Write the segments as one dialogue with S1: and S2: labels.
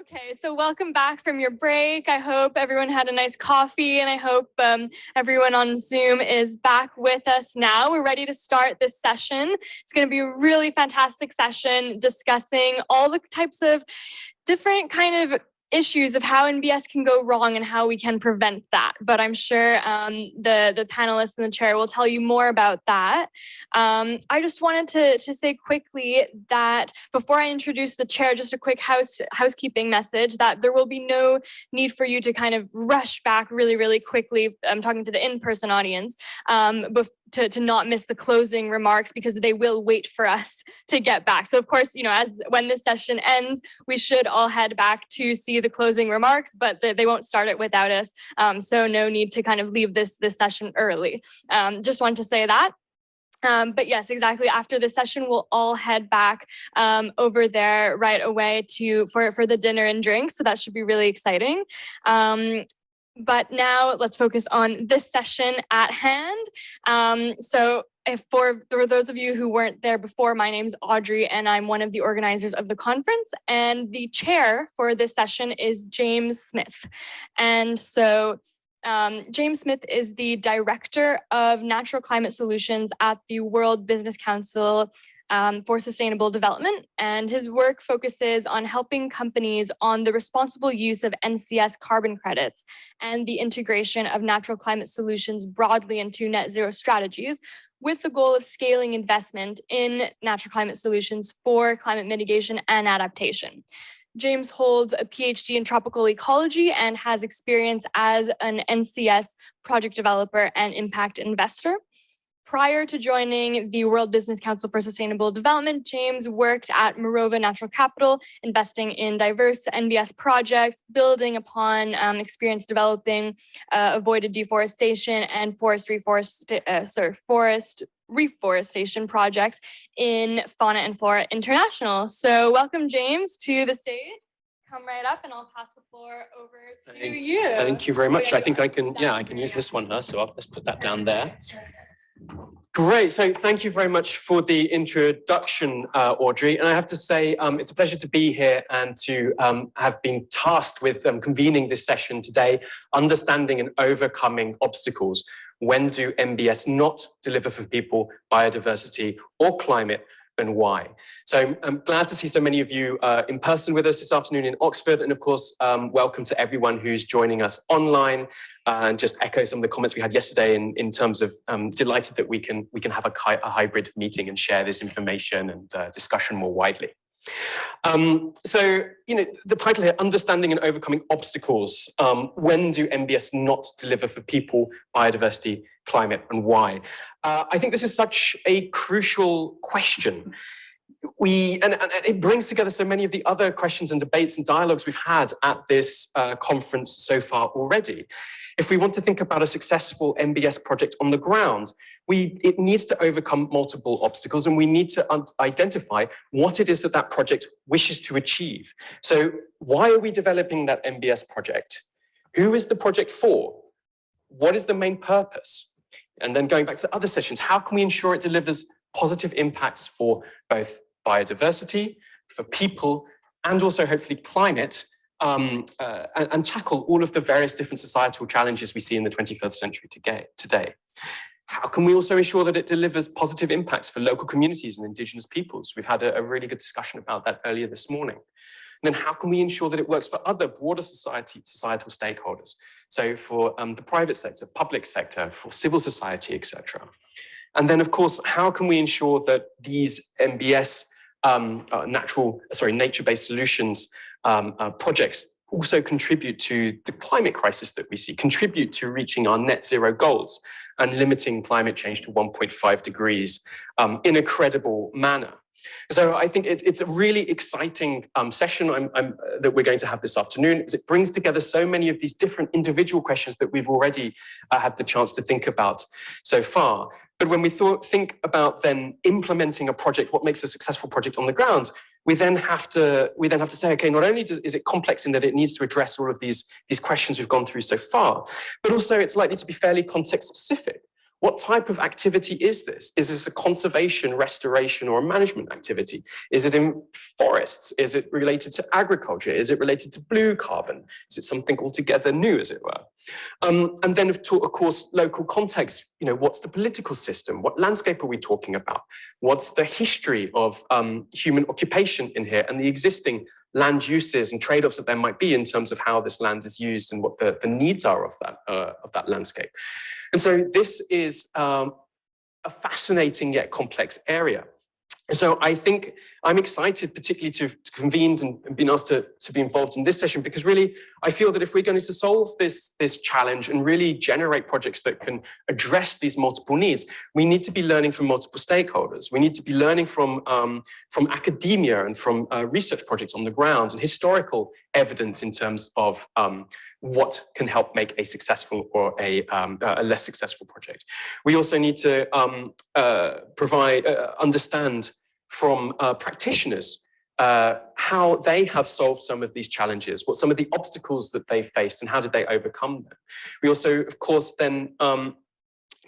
S1: Okay, so welcome back from your break. I hope everyone had a nice coffee, and I hope everyone on Zoom is back with us now. We're ready to start this session. It's going to be a really fantastic session discussing all the types of different kind of issues of how NbS can go wrong and how we can prevent that. But I'm sure the panelists in the chair will tell you more about that. I just wanted to say quickly that before I introduce the chair, just a quick housekeeping message that there will be no need for you to kind of rush back really quickly. I'm talking to the in-person audience, to not miss the closing remarks, because they will wait for us to get back. So of course, when this session ends, we should all head back to see the closing remarks, but they won't start it without us. So no need to kind of leave this session early. Just wanted to say that. But yes, exactly. After the session, we'll all head back over there right away for the dinner and drinks. So that should be really exciting. But now let's focus on this session at hand. So for those of you who weren't there before, my name's Audrey, and I'm one of the organizers of the conference. And the chair for this session is James Smith. And so James Smith is the Director of Natural Climate Solutions at the World Business Council for Sustainable Development, and his work focuses on helping companies on the responsible use of NCS carbon credits and the integration of natural climate solutions broadly into net zero strategies, with the goal of scaling investment in natural climate solutions for climate mitigation and adaptation. James holds a PhD in tropical ecology and has experience as an NCS project developer and impact investor. Prior to joining the World Business Council for Sustainable Development, James worked at Morova Natural Capital, investing in diverse NbS projects, building upon experience developing avoided deforestation and forest reforestation projects in Fauna and Flora International. So welcome, James, to the stage. Come right up and I'll pass the floor over to you.
S2: Thank you very much. I think I can use this one now, so let's put that down there. Great, so thank you very much for the introduction, Audrey. And I have to say, it's a pleasure to be here and to have been tasked with convening this session today, understanding and overcoming obstacles. When do NbS not deliver for people, biodiversity or climate, and why? So I'm glad to see so many of you in person with us this afternoon in Oxford. And of course, welcome to everyone who's joining us online. And just echo some of the comments we had yesterday in terms of delighted that we can have a hybrid meeting and share this information and discussion more widely. So, the title here, Understanding and Overcoming Obstacles. When do NbS not deliver for people, biodiversity, climate, and why? I think this is such a crucial question. And it brings together so many of the other questions and debates and dialogues we've had at this conference so far already. If we want to think about a successful NbS project on the ground, it needs to overcome multiple obstacles, and we need to identify what it is that project wishes to achieve. So why are we developing that NbS project? Who is the project for? What is the main purpose? And then going back to other sessions, how can we ensure it delivers positive impacts for both biodiversity, for people, and also hopefully climate, and tackle all of the various different societal challenges we see in the 21st century today. How can we also ensure that it delivers positive impacts for local communities and Indigenous peoples? We've had a really good discussion about that earlier this morning. And then how can we ensure that it works for other broader societal stakeholders? So for the private sector, public sector, for civil society, etc. And then, of course, how can we ensure that these NbS nature-based solutions projects also contribute to the climate crisis that we see, contribute to reaching our net zero goals and limiting climate change to 1.5 degrees in a credible manner? So I think it's a really exciting session that we're going to have this afternoon, because it brings together so many of these different individual questions that we've already had the chance to think about so far. But when we think about then implementing a project, what makes a successful project on the ground, we then have to say, okay, not only is it complex in that it needs to address all of these questions we've gone through so far, but also it's likely to be fairly context specific. What type of activity is this? Is this a conservation, restoration, or a management activity? Is it in forests? Is it related to agriculture? Is it related to blue carbon? Is it something altogether new, as it were? And then, of course, local context. What's the political system? What landscape are we talking about? What's the history of human occupation in here and the existing land uses and trade-offs that there might be in terms of how this land is used and what the needs are of that landscape? And so this is a fascinating yet complex area. So I think I'm excited particularly to convene and been asked to be involved in this session, because really I feel that if we're going to solve this challenge and really generate projects that can address these multiple needs, we need to be learning from multiple stakeholders. We need to be learning from academia and from research projects on the ground and historical evidence in terms of what can help make a successful or a less successful project. We also need to understand from practitioners how they have solved some of these challenges, what some of the obstacles that they faced and how did they overcome them. We also, of course, then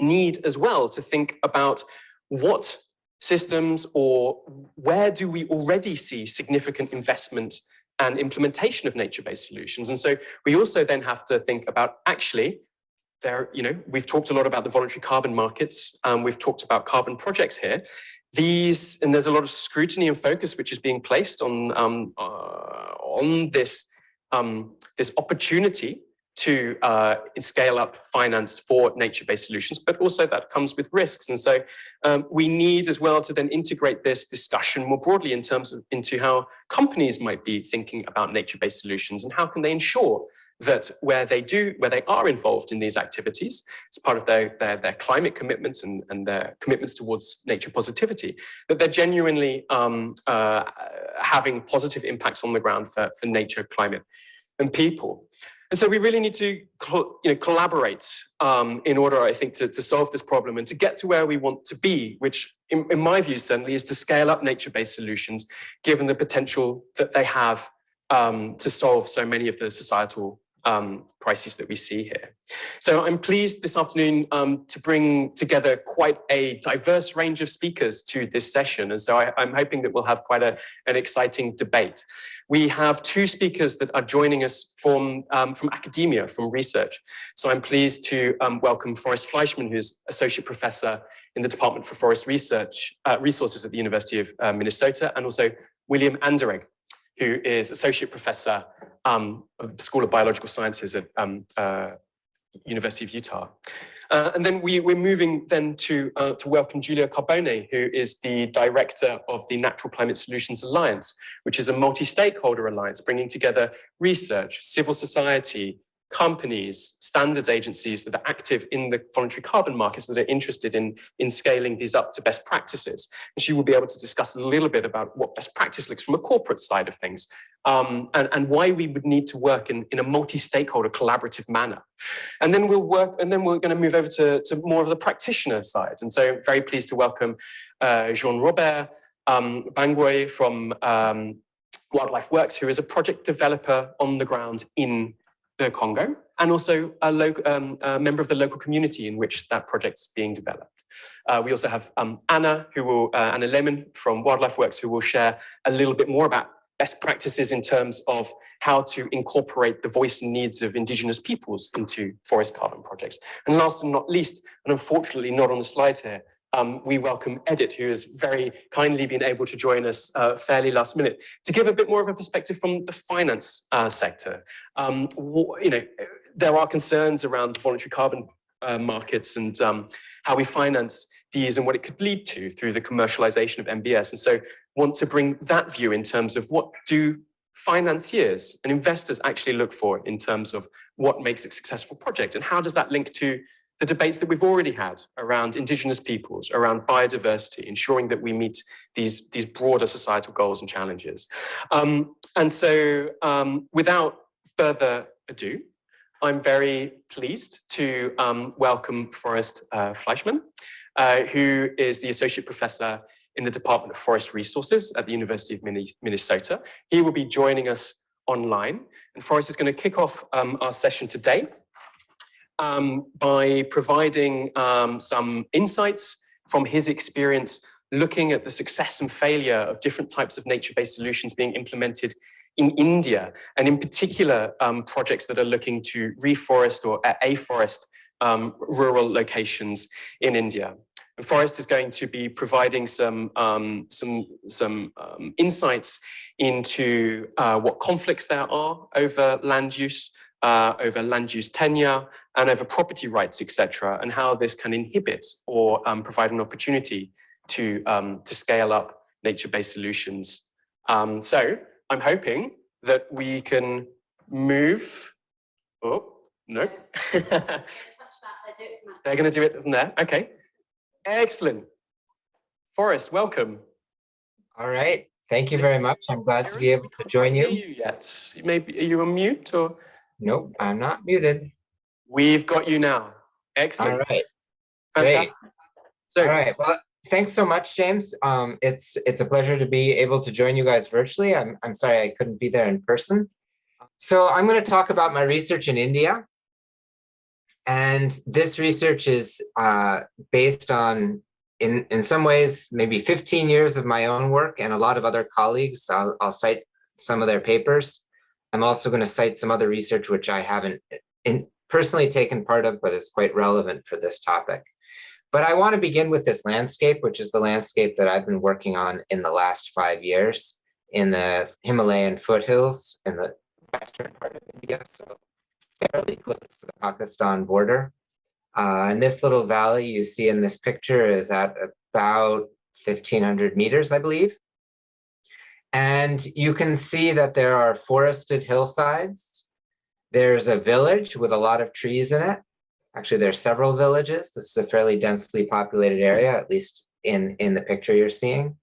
S2: need as well to think about what systems or where do we already see significant investment and implementation of nature-based solutions. And so we also then have to think about actually, we've talked a lot about the voluntary carbon markets. We've talked about carbon projects here. And there's a lot of scrutiny and focus which is being placed on this opportunity to scale up finance for nature-based solutions, but also that comes with risks. And so we need as well to then integrate this discussion more broadly into how companies might be thinking about nature-based solutions and how can they ensure that where they are involved in these activities as part of their climate commitments and their commitments towards nature positivity, that they're genuinely having positive impacts on the ground for nature, climate, and people. And so we really need to collaborate in order, I think, to solve this problem and to get to where we want to be, which in my view certainly is to scale up nature-based solutions, given the potential that they have to solve so many of the societal crises that we see here. So I'm pleased this afternoon to bring together quite a diverse range of speakers to this session. And so I'm hoping that we'll have quite an exciting debate. We have two speakers that are joining us from academia, from research. So I'm pleased to welcome Forrest Fleischman, who's Associate Professor in the Department for Forest Resources at the University of Minnesota, and also William Anderegg, who is Associate Professor of the School of Biological Sciences at University of Utah. And then we're moving then to welcome Julia Carbone, who is the Director of the Natural Climate Solutions Alliance, which is a multi-stakeholder alliance bringing together research, civil society, companies, standards agencies that are active in the voluntary carbon markets that are interested in scaling these up to best practices. And she will be able to discuss a little bit about what best practice looks from a corporate side of things, and why we would need to work in a multi-stakeholder collaborative manner. And then we're going to move over to more of the practitioner side. And so I'm very pleased to welcome Jean-Robert Bangui from Wildlife Works, who is a project developer on the ground in the Congo, and also a member of the local community in which that project's being developed. We also have Anna Lehman from Wildlife Works, who will share a little bit more about best practices in terms of how to incorporate the voice and needs of indigenous peoples into forest carbon projects. And last but not least, and unfortunately not on the slide here, we welcome Edith, who has very kindly been able to join us fairly last minute to give a bit more of a perspective from the finance sector. There are concerns around voluntary carbon markets and how we finance these and what it could lead to through the commercialization of NbS. And so want to bring that view in terms of what do financiers and investors actually look for in terms of what makes a successful project, and how does that link to the debates that we've already had around indigenous peoples, around biodiversity, ensuring that we meet these broader societal goals and challenges. And so without further ado, I'm very pleased to welcome Forrest Fleischman, who is the Associate Professor in the Department of Forest Resources at the University of Minnesota. He will be joining us online, and Forrest is going to kick off our session today by providing some insights from his experience looking at the success and failure of different types of nature-based solutions being implemented in India, and in particular, projects that are looking to reforest or afforest rural locations in India. And Forrest is going to be providing some insights into what conflicts there are over land use tenure, and over property rights, etc., and how this can inhibit or provide an opportunity to scale up nature-based solutions. So I'm hoping that we can move. Oh, no. They're going to do it from there. Okay. Excellent. Forrest, welcome.
S3: All right. Thank you very much. I'm glad to be able to join you.
S2: Yet. Maybe, are you on mute or?
S3: Nope, I'm not muted.
S2: We've got you now. Excellent.
S3: All right.
S2: Fantastic.
S3: Great.
S2: So,
S3: all right. Well, thanks so much, James. It's a pleasure to be able to join you guys virtually. I'm sorry I couldn't be there in person. So I'm going to talk about my research in India. And this research is based on, in some ways, maybe 15 years of my own work and a lot of other colleagues. I'll cite some of their papers. I'm also going to cite some other research which I haven't personally taken part of, but is quite relevant for this topic. But I want to begin with this landscape, which is the landscape that I've been working on in the last 5 years in the Himalayan foothills in the western part of India, so fairly close to the Pakistan border. And this little valley you see in this picture is at about 1,500 meters, I believe. And you can see that there are forested hillsides. There's a village with a lot of trees in it. Actually, there's several villages. This is a fairly densely populated area, at least in the picture you're seeing.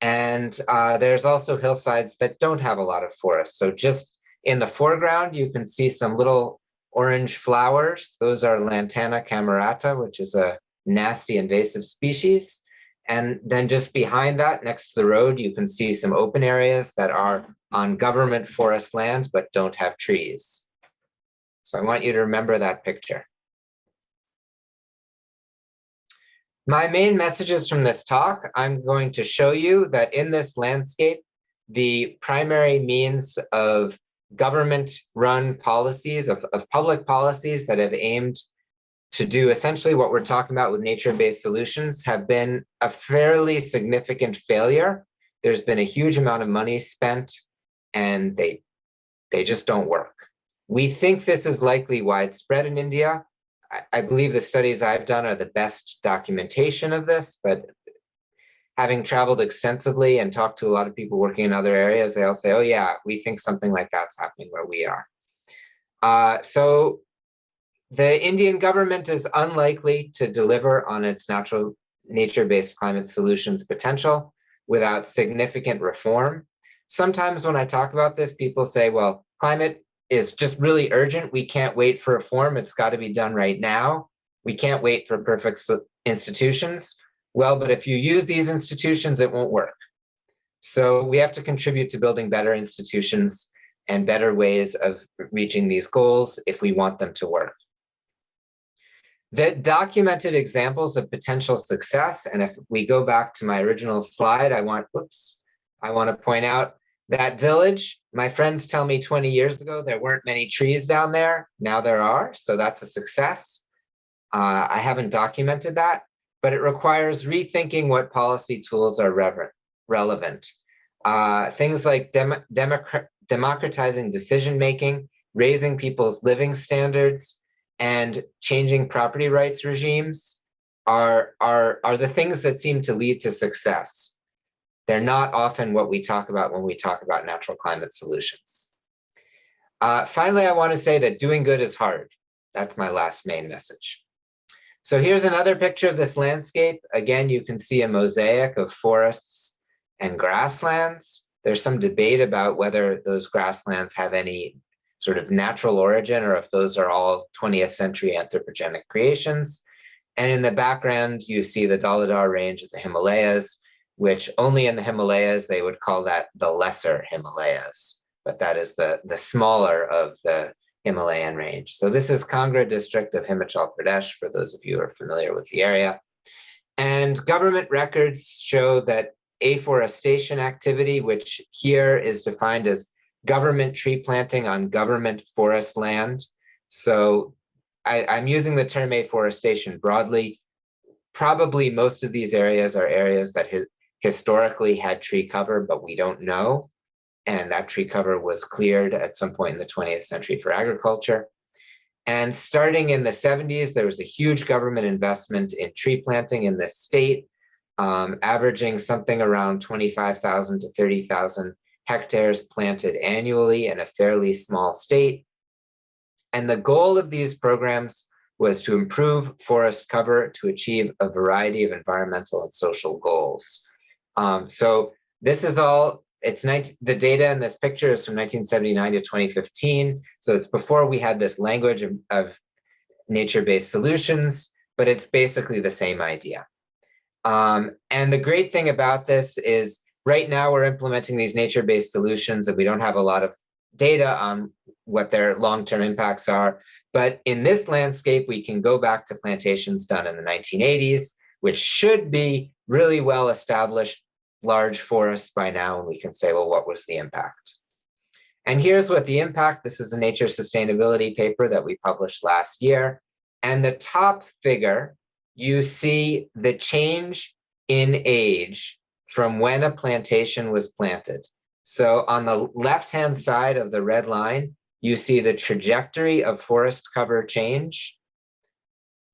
S3: And there's also hillsides that don't have a lot of forest. So just in the foreground, you can see some little orange flowers. Those are Lantana camerata, which is a nasty invasive species. And then just behind that, next to the road, you can see some open areas that are on government forest land, but don't have trees. So I want you to remember that picture. My main messages from this talk, I'm going to show you that in this landscape, the primary means of government-run policies, of public policies that have aimed to do essentially what we're talking about with nature-based solutions have been a fairly significant failure. There's been a huge amount of money spent and they just don't work. We think this is likely widespread in India. I believe the studies I've done are the best documentation of this, but having traveled extensively and talked to a lot of people working in other areas, they all say, oh yeah, we think something like that's happening where we are. So the Indian government is unlikely to deliver on its nature-based climate solutions potential without significant reform. Sometimes when I talk about this, people say, well, climate is just really urgent. We can't wait for reform. It's got to be done right now. We can't wait for perfect institutions. Well, but if you use these institutions, it won't work. So we have to contribute to building better institutions and better ways of reaching these goals if we want them to work. The documented examples of potential success, and if we go back to my original slide, I want to point out that village. My friends tell me 20 years ago there weren't many trees down there. Now there are, so that's a success. I haven't documented that, but it requires rethinking what policy tools are relevant. Things like democratizing decision-making, raising people's living standards, and changing property rights regimes are the things that seem to lead to success. They're not often what we talk about when we talk about natural climate solutions. Finally, I want to say that doing good is hard. That's my last main message. So here's another picture of this landscape. Again, you can see a mosaic of forests and grasslands. There's some debate about whether those grasslands have any sort of natural origin or if those are all 20th century anthropogenic creations. And in the background, you see the Daladar range of the Himalayas, which only in the Himalayas, they would call that the Lesser Himalayas. But that is the smaller of the Himalayan range. So this is Kangra district of Himachal Pradesh, for those of you who are familiar with the area. And government records show that afforestation activity, which here is defined as government tree planting on government forest land. So I'm using the term afforestation broadly. Probably most of these areas are areas that historically had tree cover, but we don't know. And that tree cover was cleared at some point in the 20th century for agriculture. And starting in the 70s, there was a huge government investment in tree planting in this state, averaging something around 25,000 to 30,000 hectares planted annually in a fairly small state. And the goal of these programs was to improve forest cover to achieve a variety of environmental and social goals. So this is all, the data in this picture is from 1979 to 2015. So it's before we had this language of nature-based solutions, but it's basically the same idea. And the great thing about this is right now we're implementing these nature-based solutions and we don't have a lot of data on what their long-term impacts are. But in this landscape, we can go back to plantations done in the 1980s, which should be really well established large forests by now, and we can say, well, what was the impact? And here's what the impact, this is a nature sustainability paper that we published last year. And the top figure, you see the change in age from when a plantation was planted. So on the left-hand side of the red line, you see the trajectory of forest cover change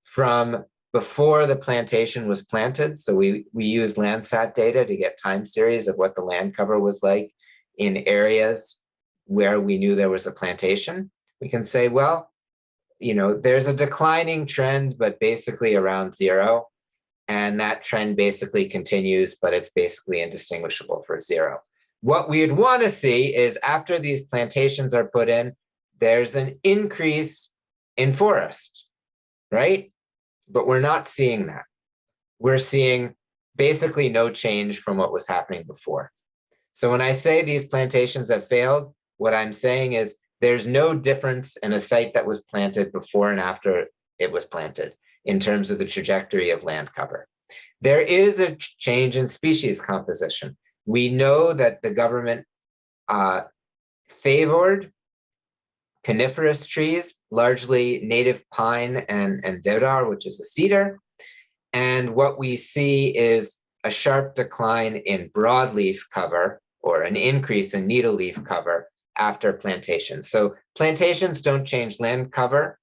S3: from before the plantation was planted. So we used Landsat data to get time series of what the land cover was like in areas where we knew there was a plantation. We can say, well, you know, there's a declining trend, but basically around zero. And that trend basically continues, but it's basically indistinguishable from zero. What we'd want to see is after these plantations are put in, there's an increase in forest, right? But we're not seeing that. We're seeing basically no change from what was happening before. So when I say these plantations have failed, what I'm saying is there's no difference in a site that was planted before and after it was planted in terms of the trajectory of land cover. There is a change in species composition. We know that the government favored coniferous trees, largely native pine and deodar, which is a cedar. And what we see is a sharp decline in broadleaf cover or an increase in needle-leaf cover after plantations. So plantations don't change land cover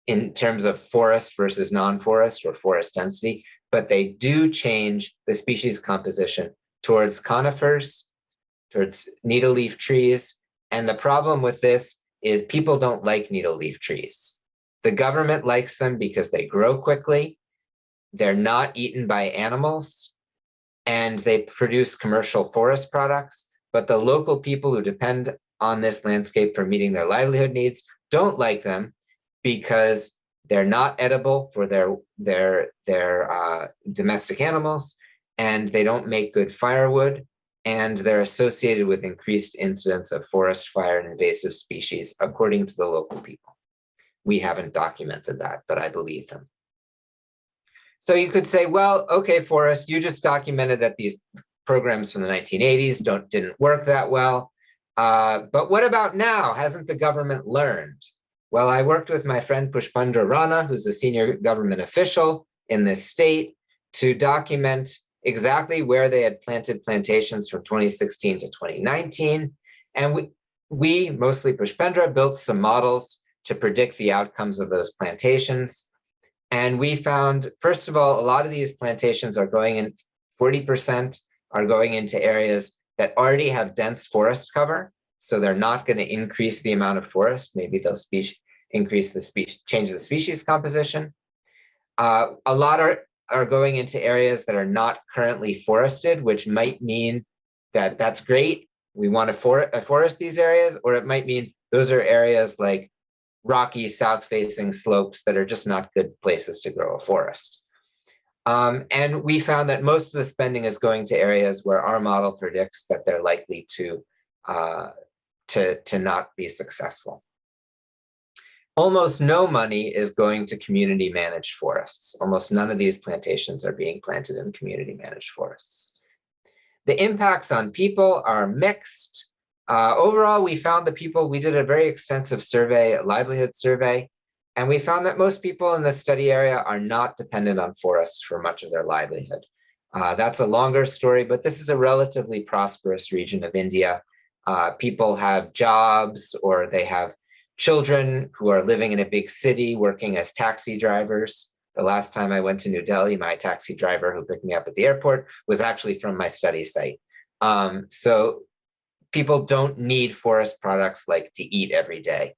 S3: in terms of forest versus non-forest or forest density, but they do change the species composition towards conifers, towards needle-leaf trees. And the problem with this is people don't like needle-leaf trees. The government likes them because they grow quickly, they're not eaten by animals, and they produce commercial forest products. But the local people who depend on this landscape for meeting their livelihood needs don't like them because they're not edible for their domestic animals, and they don't make good firewood, and they're associated with increased incidence of forest fire and invasive species, according to the local people. We haven't documented that, but I believe them. So you could say, well, okay, Forrest, you just documented that these programs from the 1980s didn't work that well. But what about now? Hasn't the government learned? Well, I worked with my friend Pushpendra Rana, who's a senior government official in this state, to document exactly where they had planted plantations from 2016 to 2019. And we mostly Pushpendra, built some models to predict the outcomes of those plantations. And we found, first of all, a lot of these plantations are going in, 40% are going into areas that already have dense forest cover. So they're not going to increase the amount of forest. Maybe they'll increase the change the species composition. A lot are going into areas that are not currently forested, which might mean that that's great. We want to forest these areas, or it might mean those are areas like rocky south-facing slopes that are just not good places to grow a forest. And we found that most of the spending is going to areas where our model predicts that they're likely to not be successful. Almost no money is going to community managed forests. Almost none of these plantations are being planted in community managed forests. The impacts on people are mixed. Overall, we found we did a very extensive survey, a livelihood survey, and we found that most people in the study area are not dependent on forests for much of their livelihood. That's a longer story, but this is a relatively prosperous region of India. People have jobs, or they have children who are living in a big city working as taxi drivers. The last time I went to New Delhi, my taxi driver who picked me up at the airport was actually from my study site. So people don't need forest products like to eat every day,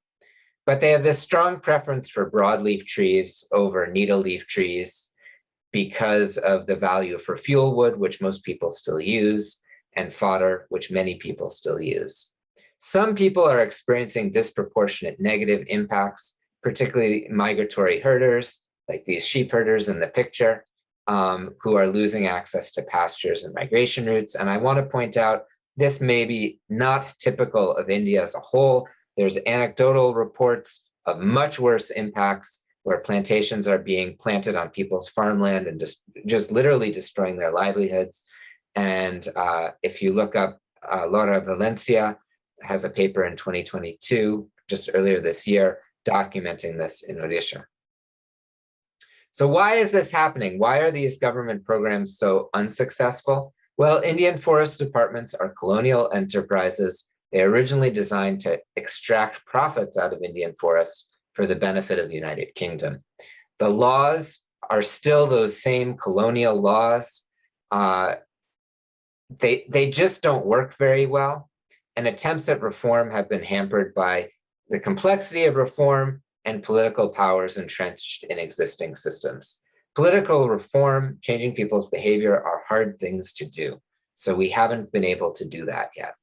S3: but they have this strong preference for broadleaf trees over needle-leaf trees because of the value for fuel wood, which most people still use, and fodder, which many people still use. Some people are experiencing disproportionate negative impacts, particularly migratory herders, like these sheep herders in the picture, who are losing access to pastures and migration routes. And I want to point out, this may be not typical of India as a whole. There's anecdotal reports of much worse impacts where plantations are being planted on people's farmland and just literally destroying their livelihoods. And if you look up, Laura Valencia has a paper in 2022, just earlier this year, documenting this in Odisha. So why is this happening? Why are these government programs so unsuccessful? Well, Indian forest departments are colonial enterprises. They are originally designed to extract profits out of Indian forests for the benefit of the United Kingdom. The laws are still those same colonial laws. They just don't work very well. And attempts at reform have been hampered by the complexity of reform and political powers entrenched in existing systems. Political reform, changing people's behavior, are hard things to do. So we haven't been able to do that yet.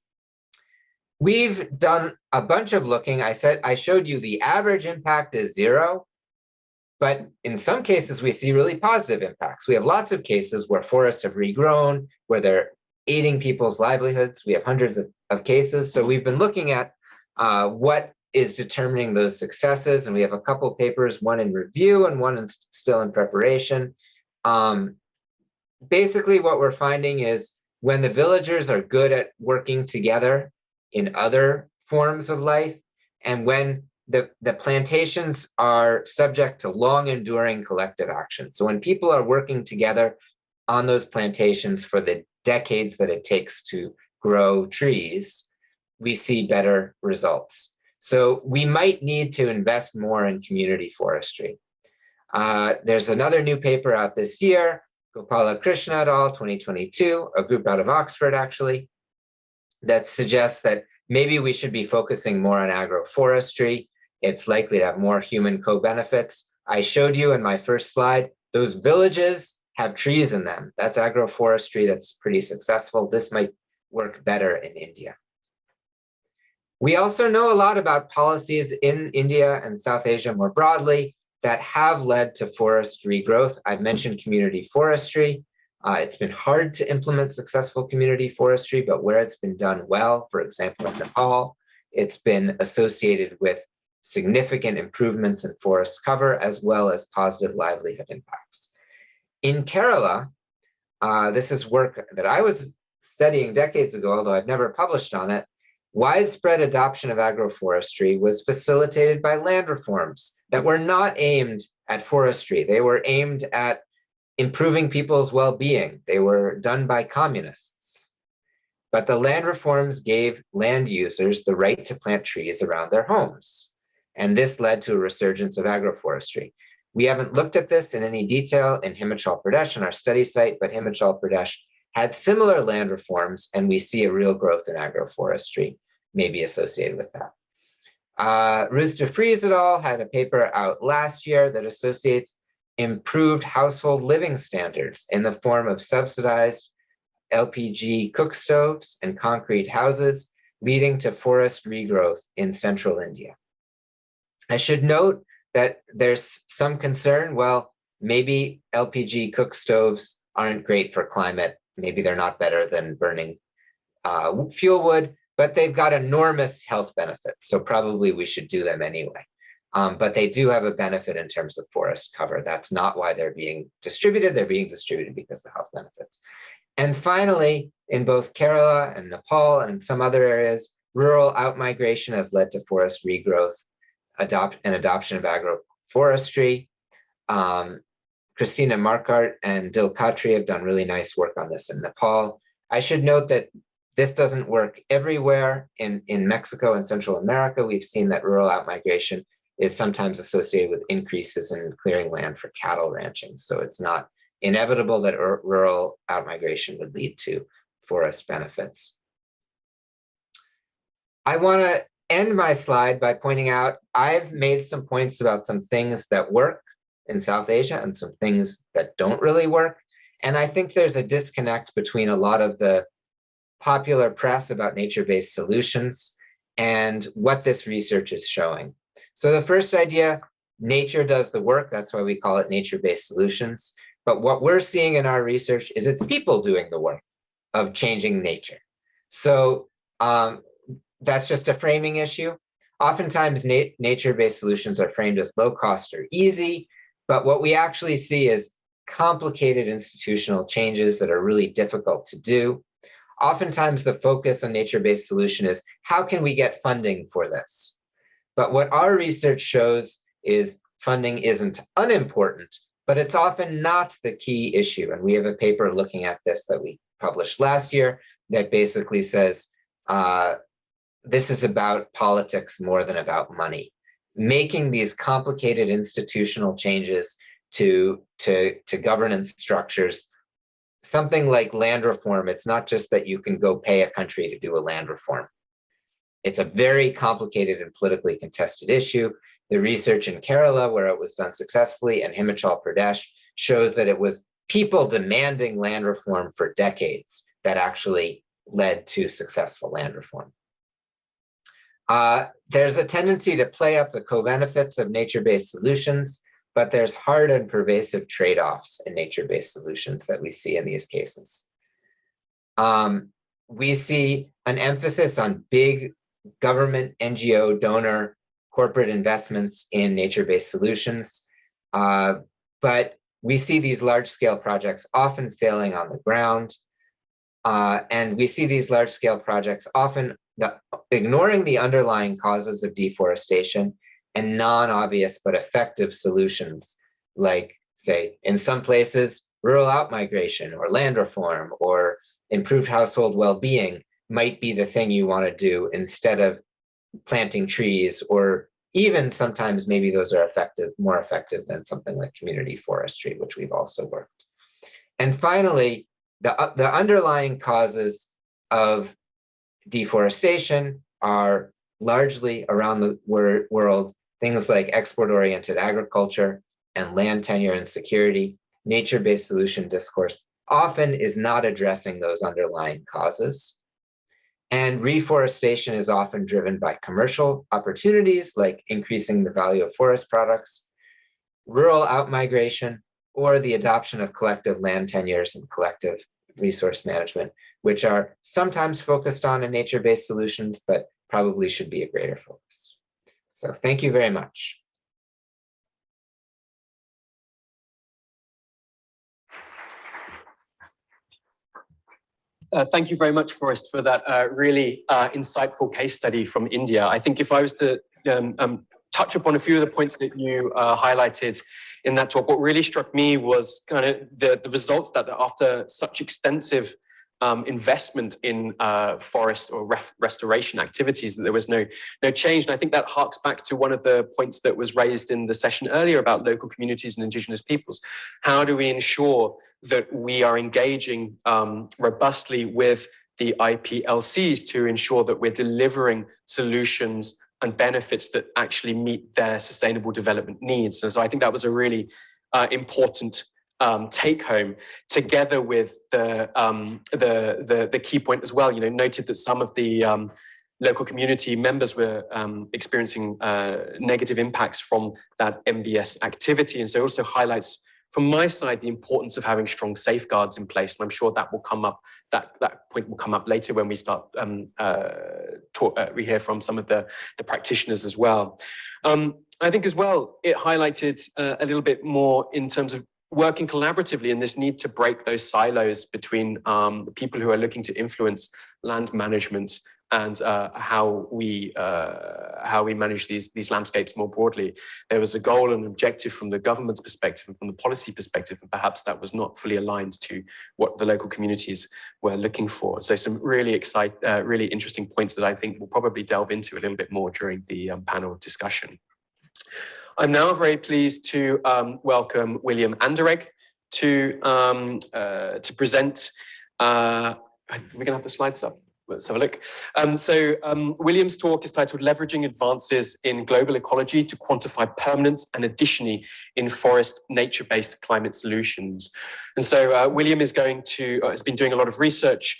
S3: We've done a bunch of looking. I showed you the average impact is 0, but in some cases we see really positive impacts. We have lots of cases where forests have regrown, where they're aiding people's livelihoods. We have hundreds of cases. So we've been looking at what is determining those successes. And we have a couple papers, one in review and one still in preparation. Basically, what we're finding is when the villagers are good at working together in other forms of life, and when the plantations are subject to long enduring collective action. So when people are working together on those plantations for the decades that it takes to grow trees, we see better results. So we might need to invest more in community forestry. There's another new paper out this year, Gopala Krishna et al., 2022, a group out of Oxford actually, that suggests that maybe we should be focusing more on agroforestry. It's likely to have more human co-benefits. I showed you in my first slide, those villages have trees in them. That's agroforestry that's pretty successful. This might work better in India. We also know a lot about policies in India and South Asia more broadly that have led to forest regrowth. I've mentioned community forestry. It's been hard to implement successful community forestry, but where it's been done well, for example, in Nepal, it's been associated with significant improvements in forest cover as well as positive livelihood impacts. In Kerala, this is work that I was studying decades ago, although I've never published on it. Widespread adoption of agroforestry was facilitated by land reforms that were not aimed at forestry. They were aimed at improving people's well-being. They were done by communists. But the land reforms gave land users the right to plant trees around their homes. And this led to a resurgence of agroforestry. We haven't looked at this in any detail in Himachal Pradesh on our study site, but Himachal Pradesh had similar land reforms, and we see a real growth in agroforestry, maybe associated with that. Ruth DeFries et al. Had a paper out last year that associates improved household living standards in the form of subsidized LPG cook stoves and concrete houses, leading to forest regrowth in central India. I should note that there's some concern, well, maybe LPG cook stoves aren't great for climate. Maybe they're not better than burning fuel wood, but they've got enormous health benefits. So probably we should do them anyway. but they do have a benefit in terms of forest cover. That's not why they're being distributed. They're being distributed because of the health benefits. And finally, in both Kerala and Nepal and some other areas, rural outmigration has led to forest regrowth and adoption of agroforestry. Christina Markart and Dil Khatri have done really nice work on this in Nepal. I should note that this doesn't work everywhere. In Mexico and Central America, we've seen that rural outmigration is sometimes associated with increases in clearing land for cattle ranching. So it's not inevitable that rural outmigration would lead to forest benefits. I want to end my slide by pointing out I've made some points about some things that work in South Asia and some things that don't really work. And I think there's a disconnect between a lot of the popular press about nature-based solutions and what this research is showing. So the first idea, nature does the work. That's why we call it nature-based solutions. But what we're seeing in our research is it's people doing the work of changing nature. So that's just a framing issue. Oftentimes, nature-based solutions are framed as low cost or easy, but what we actually see is complicated institutional changes that are really difficult to do. Oftentimes, the focus on nature-based solution is how can we get funding for this? But what our research shows is funding isn't unimportant, but it's often not the key issue. And we have a paper looking at this that we published last year that basically says this is about politics more than about money. Making these complicated institutional changes to governance structures, something like land reform, it's not just that you can go pay a country to do a land reform. It's a very complicated and politically contested issue. The research in Kerala, where it was done successfully, and Himachal Pradesh shows that it was people demanding land reform for decades that actually led to successful land reform. There's a tendency to play up the co-benefits of nature-based solutions, but there's hard and pervasive trade-offs in nature-based solutions that we see in these cases. We see an emphasis on big government, NGO, donor, corporate investments in nature-based solutions, but we see these large-scale projects often failing on the ground, and we see these large-scale projects often ignoring the underlying causes of deforestation and non-obvious but effective solutions, like, say, in some places, rural outmigration or land reform or improved household well-being might be the thing you want to do instead of planting trees, or even sometimes maybe those are more effective than something like community forestry, which we've also worked. And finally, the underlying causes of deforestation are largely around the world, things like export-oriented agriculture and land tenure and security. Nature-based solution discourse often is not addressing those underlying causes. And reforestation is often driven by commercial opportunities, like increasing the value of forest products, rural outmigration, or the adoption of collective land tenures and collective resource management, which are sometimes focused on in nature-based solutions, but probably should be a greater focus. So thank you very much.
S2: Thank you very much, Forrest, for that really insightful case study from India. I think if I was to touch upon a few of the points that you highlighted in that talk, what really struck me was kind of the results that after such extensive investment in forest or restoration activities, that there was no change. And I think that harks back to one of the points that was raised in the session earlier about local communities and indigenous peoples. How do we ensure that we are engaging robustly with the IPLCs to ensure that we're delivering solutions and benefits that actually meet their sustainable development needs? And so I think that was a really important take home, together with the key point as well. Noted that some of the local community members were experiencing negative impacts from that NbS activity, and so it also highlights from my side the importance of having strong safeguards in place, and I'm sure that will come up that point will come up later when we start we hear from some of the practitioners as well. I think as well, it highlighted a little bit more in terms of working collaboratively and this need to break those silos between the people who are looking to influence land management and how we manage these landscapes more broadly. There was a goal and objective from the government's perspective and from the policy perspective, and perhaps that was not fully aligned to what the local communities were looking for. So some really really interesting points that I think we'll probably delve into a little bit more during the panel discussion. I'm now very pleased to welcome William Anderegg to present. We're going to have the slides up. Let's have a look. William's talk is titled Leveraging Advances in Global Ecology to Quantify Permanence and Additionally in Forest Nature-Based Climate Solutions. And so William is has been doing a lot of research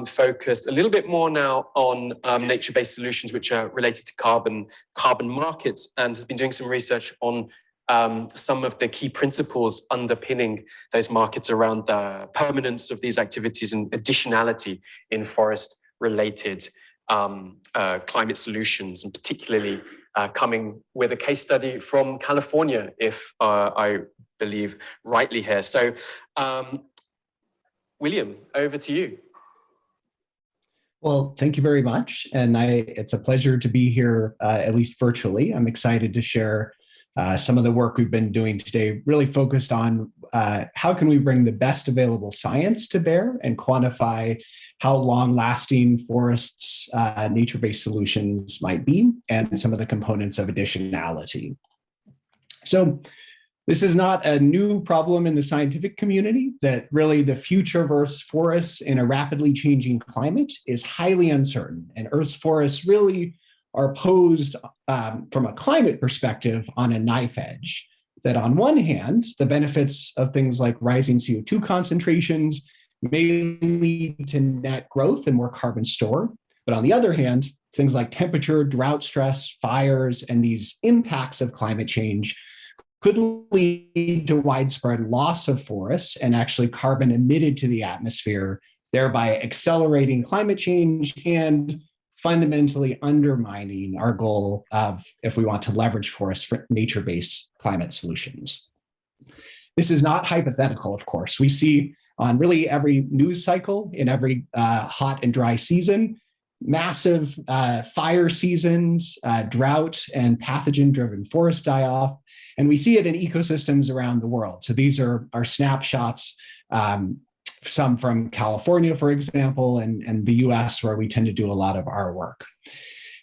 S2: focused a little bit more now on nature-based solutions which are related to carbon markets, and has been doing some research on some of the key principles underpinning those markets around the permanence of these activities and additionality in forest-related climate solutions, and particularly coming with a case study from California, if I believe rightly here. So, William, over to you.
S4: Well, thank you very much. And it's a pleasure to be here, at least virtually. I'm excited to share some of the work we've been doing today, really focused on how can we bring the best available science to bear and quantify how long-lasting forests nature-based solutions might be, and some of the components of additionality. So this is not a new problem in the scientific community, that really the future of Earth's forests in a rapidly changing climate is highly uncertain. And Earth's forests really are posed from a climate perspective on a knife edge. That on one hand, the benefits of things like rising CO2 concentrations may lead to net growth and more carbon store. But on the other hand, things like temperature, drought stress, fires, and these impacts of climate change could lead to widespread loss of forests and actually carbon emitted to the atmosphere, thereby accelerating climate change and fundamentally undermining our goal of, if we want to leverage forests for nature-based climate solutions. This is not hypothetical, of course. We see on really every news cycle, in every hot and dry season, massive fire seasons, drought and pathogen-driven forest die-off. And we see it in ecosystems around the world. So these are snapshots, some from California, for example, and the US, where we tend to do a lot of our work.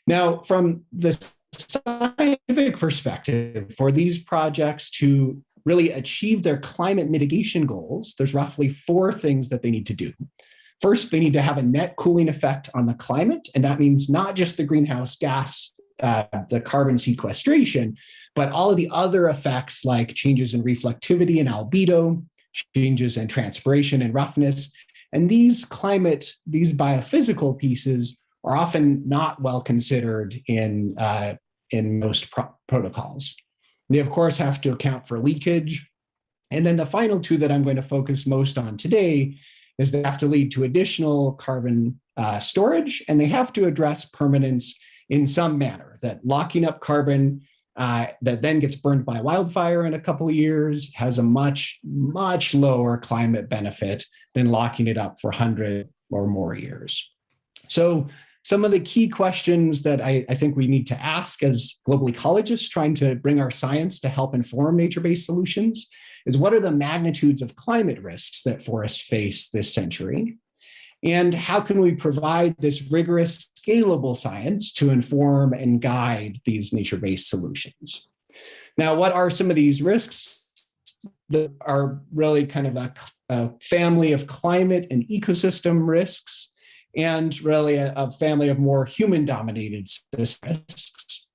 S4: Now, from the scientific perspective, for these projects to really achieve their climate mitigation goals, there's roughly 4 things that they need to do. First, they need to have a net cooling effect on the climate, and that means not just the greenhouse gas, the carbon sequestration, but all of the other effects like changes in reflectivity and albedo, changes in transpiration and roughness. And these biophysical pieces are often not well considered in most protocols. They, of course, have to account for leakage. And then the final 2 that I'm going to focus most on today is they have to lead to additional carbon storage, and they have to address permanence in some manner, that locking up carbon that then gets burned by wildfire in a couple of years has a much, much lower climate benefit than locking it up for 100 or more years. So some of the key questions that I think we need to ask as global ecologists trying to bring our science to help inform nature-based solutions is, what are the magnitudes of climate risks that forests face this century? And how can we provide this rigorous, scalable science to inform and guide these nature-based solutions? Now, what are some of these risks that are really kind of a family of climate and ecosystem risks, and really a family of more human-dominated risks?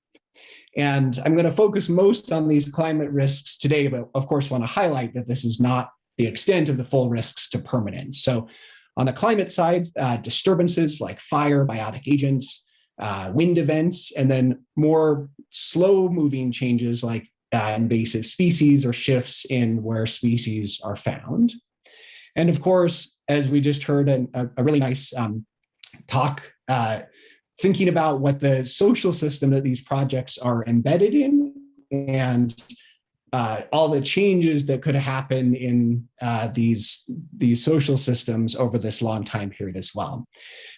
S4: And I'm going to focus most on these climate risks today, but of course want to highlight that this is not the extent of the full risks to permanence. So on the climate side, disturbances like fire, biotic agents, wind events, and then more slow-moving changes like invasive species or shifts in where species are found. And of course, as we just heard a really nice talk, thinking about what the social system that these projects are embedded in and all the changes that could happen in these social systems over this long time period as well.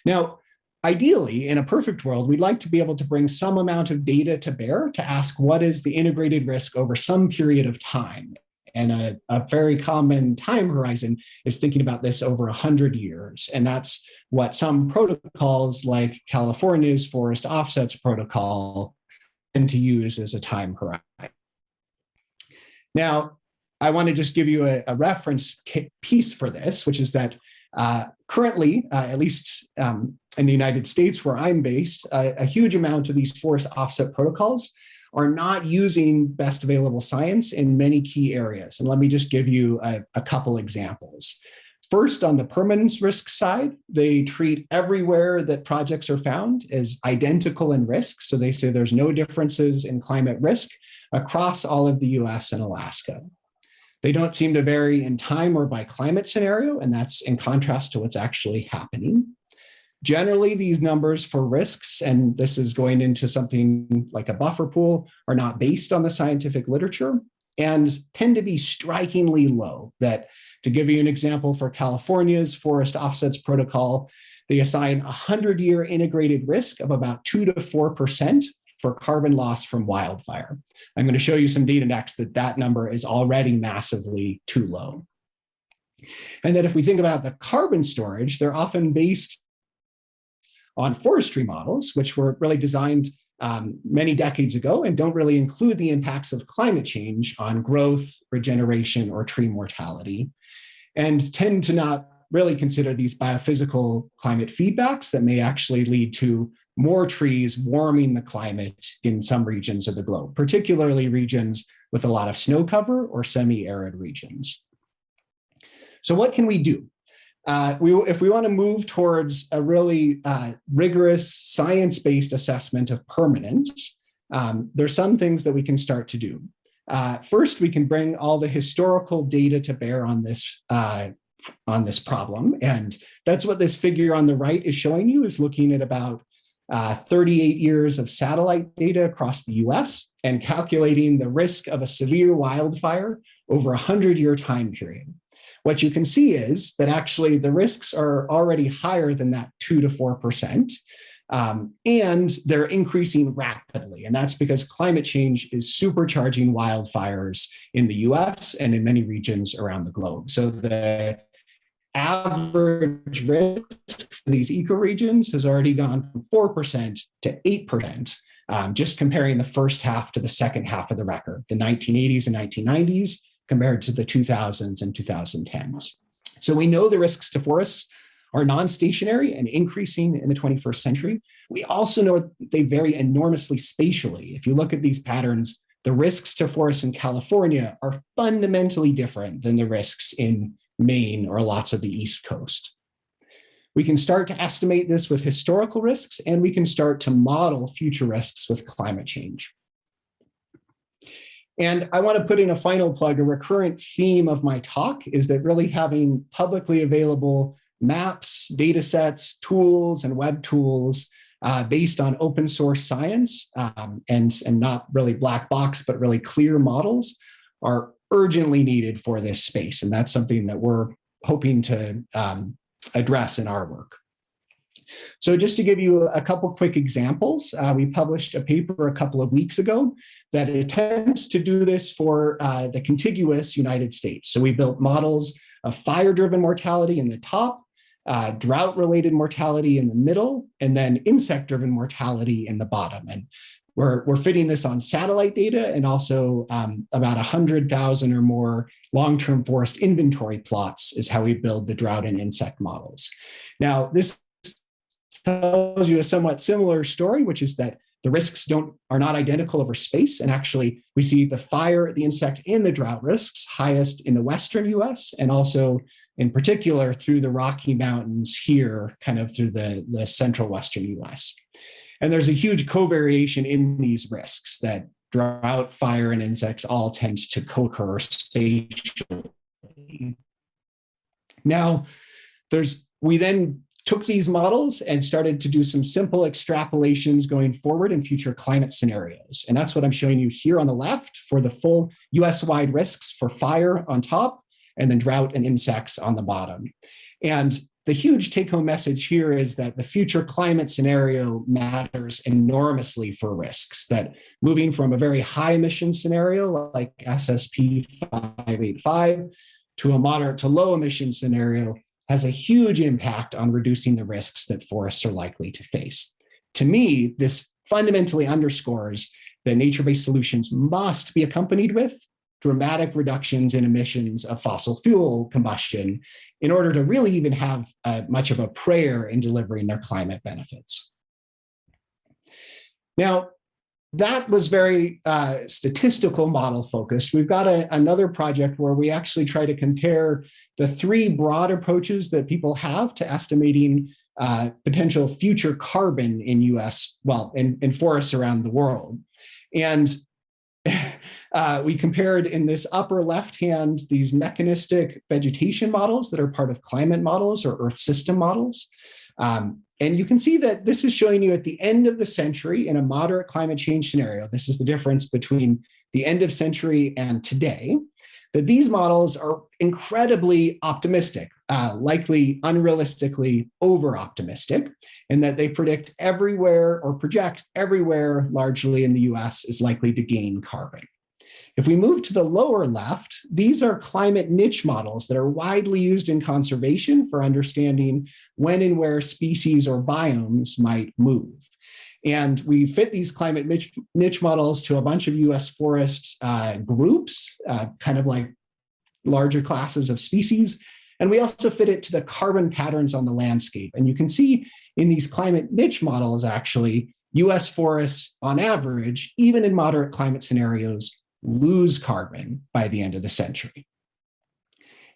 S4: Now, ideally, in a perfect world, we'd like to be able to bring some amount of data to bear to ask what is the integrated risk over some period of time. And a very common time horizon is thinking about this over 100 years. And that's what some protocols like California's Forest Offsets Protocol tend to use as a time horizon. Now, I want to just give you a reference piece for this, which is that currently, at least in the United States where I'm based, a huge amount of these forest offset protocols are not using best available science in many key areas. And let me just give you a couple examples. First, on the permanence risk side, they treat everywhere that projects are found as identical in risk. So they say there's no differences in climate risk across all of the US and Alaska. They don't seem to vary in time or by climate scenario, and that's in contrast to what's actually happening. Generally, these numbers for risks, and this is going into something like a buffer pool, are not based on the scientific literature and tend to be strikingly low. That, to give you an example, for California's Forest Offsets Protocol, they assign a 100-year integrated risk of about 2 to 4% for carbon loss from wildfire. I'm going to show you some data next that number is already massively too low. And that if we think about the carbon storage, they're often based on forestry models, which were really designed many decades ago and don't really include the impacts of climate change on growth, regeneration, or tree mortality, and tend to not really consider these biophysical climate feedbacks that may actually lead to more trees warming the climate in some regions of the globe, particularly regions with a lot of snow cover or semi-arid regions. So what can we do? If we want to move towards a really rigorous science-based assessment of permanence, there's some things that we can start to do. First, we can bring all the historical data to bear on this problem. And that's what this figure on the right is showing you, is looking at about 38 years of satellite data across the US and calculating the risk of a severe wildfire over a 100-year time period. What you can see is that actually the risks are already higher than that 2 to 4%, and they're increasing rapidly. And that's because climate change is supercharging wildfires in the US and in many regions around the globe. So the average risk for these ecoregions has already gone from 4% to 8%, just comparing the first half to the second half of the record, the 1980s and 1990s, compared to the 2000s and 2010s. So we know the risks to forests are non-stationary and increasing in the 21st century. We also know they vary enormously spatially. If you look at these patterns, the risks to forests in California are fundamentally different than the risks in Maine or lots of the East Coast. We can start to estimate this with historical risks, and we can start to model future risks with climate change. And I want to put in a final plug. A recurrent theme of my talk is that really having publicly available maps, data sets, tools, and web tools based on open source science and not really black box, but really clear models are urgently needed for this space. And that's something that we're hoping to address in our work. So just to give you a couple quick examples, we published a paper a couple of weeks ago that attempts to do this for the contiguous United States. So we built models of fire-driven mortality in the top, drought-related mortality in the middle, and then insect-driven mortality in the bottom. And we're fitting this on satellite data and also about 100,000 or more long-term forest inventory plots is how we build the drought and insect models. Now, this tells you a somewhat similar story, which is that the risks are not identical over space. And actually, we see the fire, the insect, and the drought risks highest in the Western US, and also in particular through the Rocky Mountains here, kind of through the central Western US. And there's a huge covariation in these risks that drought, fire, and insects all tend to co-occur spatially. Now, we then took these models and started to do some simple extrapolations going forward in future climate scenarios. And that's what I'm showing you here on the left for the full US-wide risks for fire on top, and then drought and insects on the bottom. And the huge take-home message here is that the future climate scenario matters enormously for risks, that moving from a very high emission scenario like SSP 585 to a moderate to low emission scenario has a huge impact on reducing the risks that forests are likely to face. To me, this fundamentally underscores that nature-based solutions must be accompanied with dramatic reductions in emissions of fossil fuel combustion in order to really even have much of a prayer in delivering their climate benefits. Now, that was very statistical model focused. We've got another project where we actually try to compare the three broad approaches that people have to estimating potential future carbon in in forests around the world. And we compared in this upper left-hand these mechanistic vegetation models that are part of climate models or Earth system models. And you can see that this is showing you at the end of the century in a moderate climate change scenario. This is the difference between the end of century and today, that these models are incredibly optimistic, likely unrealistically over-optimistic, and that they predict everywhere or project everywhere largely in the US is likely to gain carbon. If we move to the lower left, these are climate niche models that are widely used in conservation for understanding when and where species or biomes might move. And we fit these climate niche models to a bunch of US forest groups, kind of like larger classes of species. And we also fit it to the carbon patterns on the landscape. And you can see in these climate niche models, actually, US forests on average, even in moderate climate scenarios, lose carbon by the end of the century.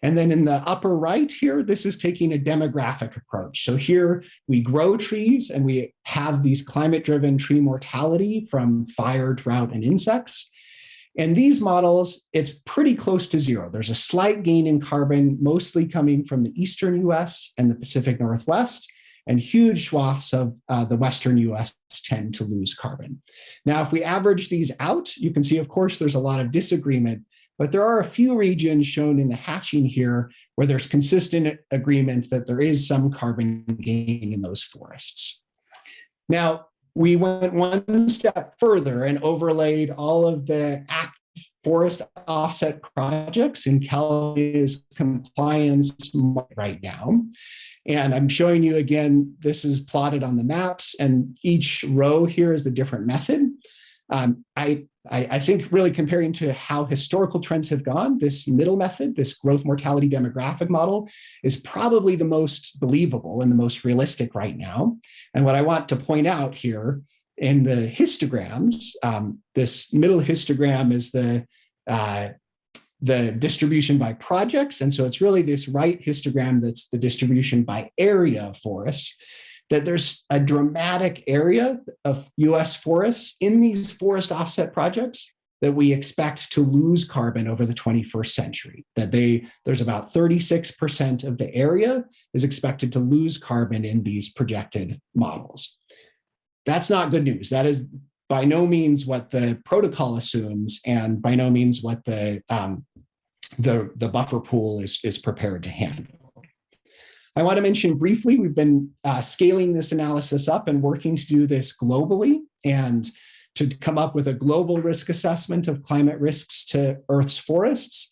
S4: And then in the upper right here, this is taking a demographic approach. So here we grow trees and we have these climate-driven tree mortality from fire, drought, and insects. And these models, it's pretty close to zero. There's a slight gain in carbon, mostly coming from the eastern US and the Pacific Northwest, and huge swaths of the Western US tend to lose carbon. Now, if we average these out, you can see, of course, there's a lot of disagreement, but there are a few regions shown in the hatching here where there's consistent agreement that there is some carbon gain in those forests. Now, we went one step further and overlaid all of the active forest offset projects in California's compliance right now. And I'm showing you again, this is plotted on the maps, and each row here is the different method. I think really comparing to how historical trends have gone, this middle method, this growth mortality demographic model, is probably the most believable and the most realistic right now. And what I want to point out here in the histograms, this middle histogram is the distribution by projects. And so it's really this right histogram that's the distribution by area of forests, that there's a dramatic area of US forests in these forest offset projects that we expect to lose carbon over the 21st century, that there's about 36% of the area is expected to lose carbon in these projected models. That's not good news. That is by no means what the protocol assumes, and by no means what the buffer pool is prepared to handle. I want to mention briefly, we've been scaling this analysis up and working to do this globally and to come up with a global risk assessment of climate risks to Earth's forests.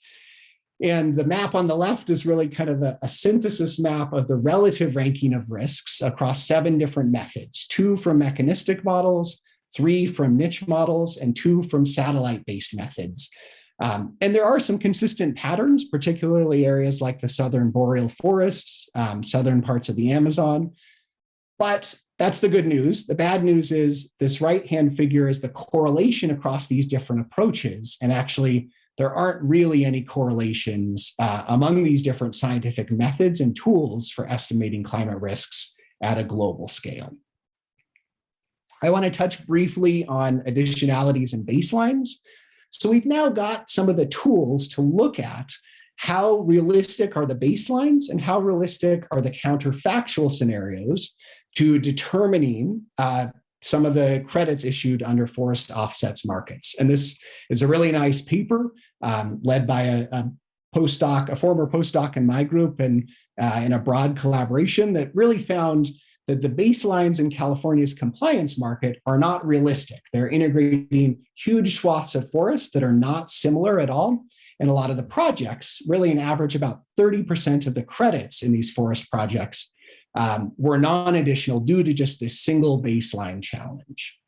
S4: And the map on the left is really kind of a synthesis map of the relative ranking of risks across 7 different methods, 2 from mechanistic models, 3 from niche models, and 2 from satellite-based methods. And there are some consistent patterns, particularly areas like the southern boreal forests, southern parts of the Amazon. But that's the good news. The bad news is this right-hand figure is the correlation across these different approaches. And actually, there aren't really any correlations among these different scientific methods and tools for estimating climate risks at a global scale. I want to touch briefly on additionalities and baselines. So we've now got some of the tools to look at how realistic are the baselines and how realistic are the counterfactual scenarios to determining some of the credits issued under forest offsets markets. And this is a really nice paper led by a former postdoc in my group, and in a broad collaboration that really found that the baselines in California's compliance market are not realistic. They're integrating huge swaths of forests that are not similar at all. And a lot of the projects, really an average about 30% of the credits in these forest projects were non-additional due to just this single baseline challenge.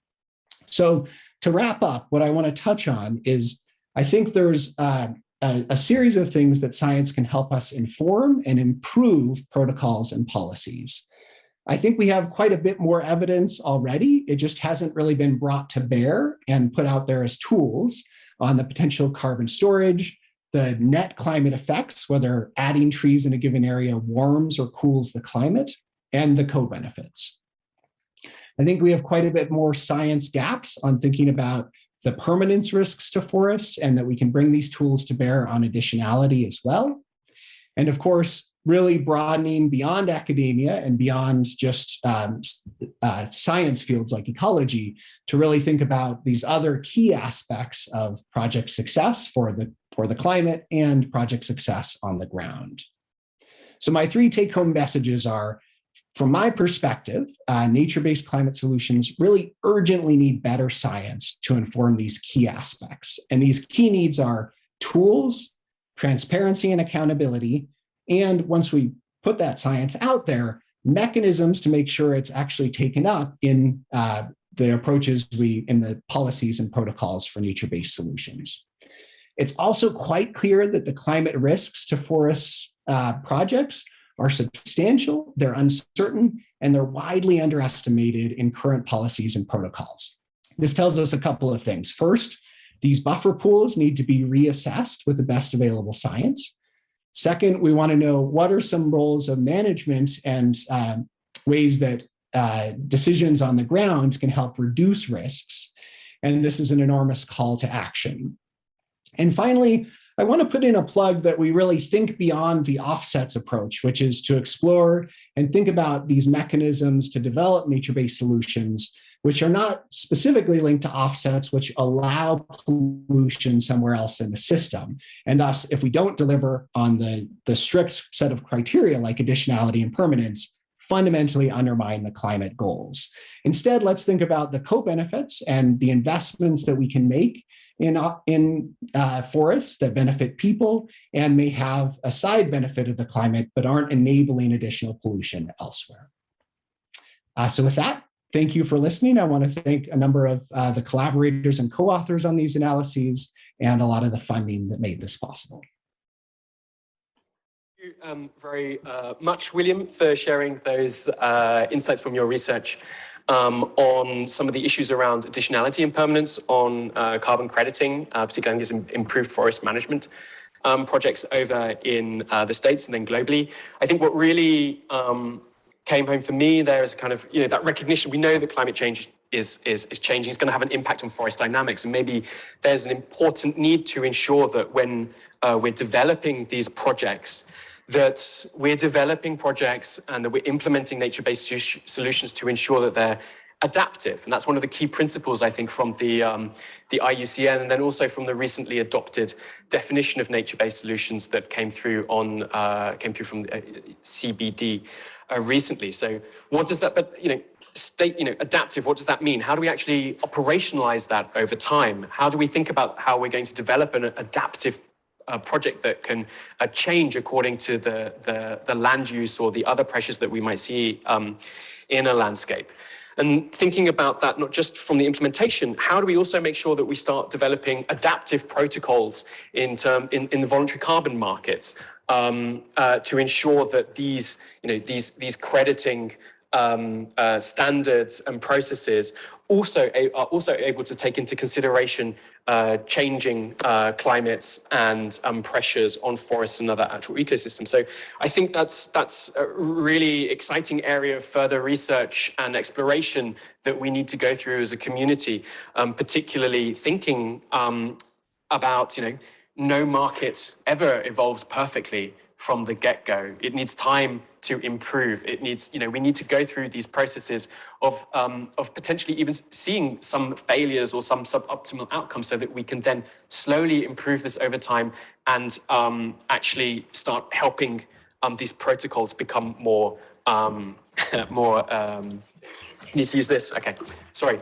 S4: So to wrap up, what I want to touch on is, I think there's a series of things that science can help us inform and improve protocols and policies. I think we have quite a bit more evidence already. It just hasn't really been brought to bear and put out there as tools on the potential carbon storage, the net climate effects, whether adding trees in a given area warms or cools the climate, and the co-benefits. I think we have quite a bit more science gaps on thinking about the permanence risks to forests, and that we can bring these tools to bear on additionality as well. And of course, really broadening beyond academia and beyond just science fields like ecology to really think about these other key aspects of project success for the climate and project success on the ground. So my 3 take-home messages are, from my perspective, nature-based climate solutions really urgently need better science to inform these key aspects. And these key needs are tools, transparency and accountability, and once we put that science out there, mechanisms to make sure it's actually taken up in the approaches in the policies and protocols for nature-based solutions. It's also quite clear that the climate risks to forest projects are substantial, they're uncertain, and they're widely underestimated in current policies and protocols. This tells us a couple of things. First, these buffer pools need to be reassessed with the best available science. Second, we want to know what are some roles of management and ways that decisions on the ground can help reduce risks. And this is an enormous call to action. And finally, I want to put in a plug that we really think beyond the offsets approach, which is to explore and think about these mechanisms to develop nature-based solutions, which are not specifically linked to offsets, which allow pollution somewhere else in the system. And thus, if we don't deliver on the strict set of criteria like additionality and permanence, fundamentally undermine the climate goals. Instead, let's think about the co-benefits and the investments that we can make in forests that benefit people and may have a side benefit of the climate, but aren't enabling additional pollution elsewhere. So with that, thank you for listening. I want to thank a number of the collaborators and co-authors on these analyses and a lot of the funding that made this possible.
S2: Thank you very much, William, for sharing those insights from your research on some of the issues around additionality and permanence on carbon crediting, particularly as improved forest management projects over in the States and then globally. I think what really came home for me there is kind of, that recognition. We know that climate change is changing. It's going to have an impact on forest dynamics. And maybe there's an important need to ensure that when we're developing these projects, that we're developing projects and that we're implementing nature-based solutions to ensure that they're adaptive. And that's one of the key principles, I think, from the IUCN, and then also from the recently adopted definition of nature-based solutions that came through from CBD recently. So what does that, adaptive, what does that mean? How do we actually operationalize that over time? How do we think about how we're going to develop an adaptive project that can change according to the land use or the other pressures that we might see in a landscape? And thinking about that, not just from the implementation, how do we also make sure that we start developing adaptive protocols in the voluntary carbon markets to ensure that these crediting standards and processes are also able to take into consideration changing climates and pressures on forests and other natural ecosystems. So I think that's a really exciting area of further research and exploration that we need to go through as a community, particularly thinking about, no market ever evolves perfectly from the get-go. It needs time to improve. It needs, we need to go through these processes of potentially even seeing some failures or some suboptimal outcomes so that we can then slowly improve this over time and actually start helping these protocols become more, need to use this, okay, sorry.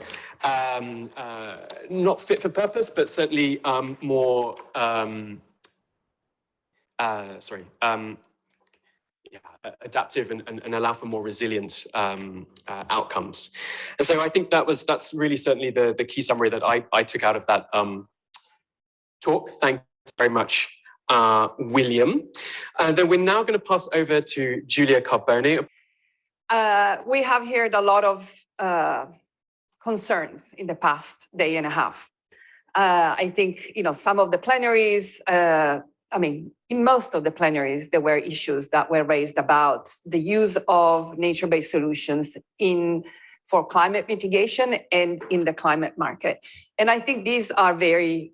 S2: Not fit for purpose, but certainly more, adaptive and allow for more resilient outcomes. And so I think that's really certainly the key summary that I took out of that talk. Thank you very much, William. And then we're now going to pass over to Julia Carbone.
S5: We have heard a lot of concerns in the past day and a half. I think, some of the plenaries, in most of the plenaries, there were issues that were raised about the use of nature-based solutions for climate mitigation and in the climate market. And I think these are very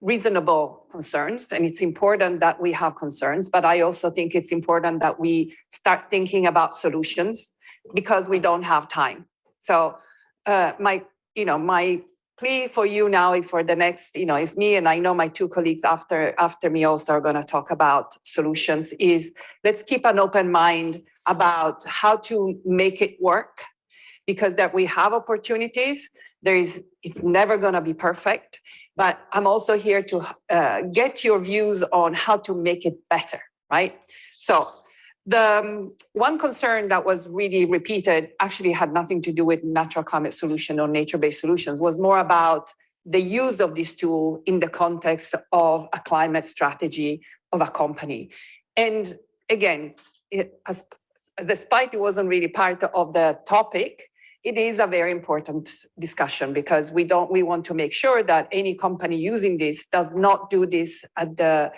S5: reasonable concerns, and it's important that we have concerns, but I also think it's important that we start thinking about solutions because we don't have time. So my plea for you now for the next, is me, and I know my two colleagues after me also are going to talk about solutions, is let's keep an open mind about how to make it work, because that we have opportunities. It's never going to be perfect, but I'm also here to get your views on how to make it better, right? So the one concern that was really repeated actually had nothing to do with natural climate solution or nature-based solutions, was more about the use of this tool in the context of a climate strategy of a company. And again, despite it wasn't really part of the topic, it is a very important discussion because we want to make sure that any company using this does not do this at the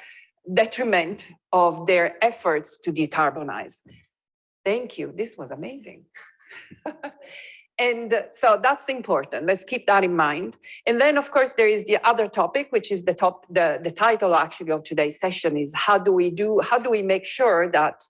S5: detriment of their efforts to decarbonize. Thank you. This was amazing. And so that's important. Let's keep that in mind. And then, of course, there is the other topic, which is the title actually of today's session is how do we make sure that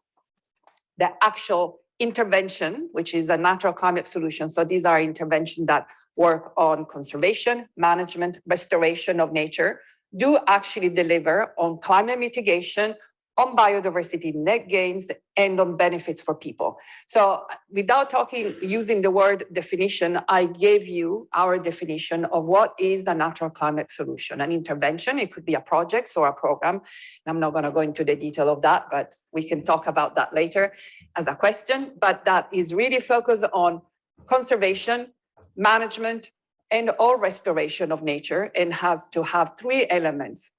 S5: the actual intervention, which is a natural climate solution. So these are interventions that work on conservation, management, restoration of nature, do actually deliver on climate mitigation, on biodiversity net gains, and on benefits for people. So without using the word definition, I gave you our definition of what is a natural climate solution. An intervention, it could be a project or a program. I'm not going to go into the detail of that, but we can talk about that later as a question. But that is really focused on conservation, management, and or restoration of nature, and has to have three elements.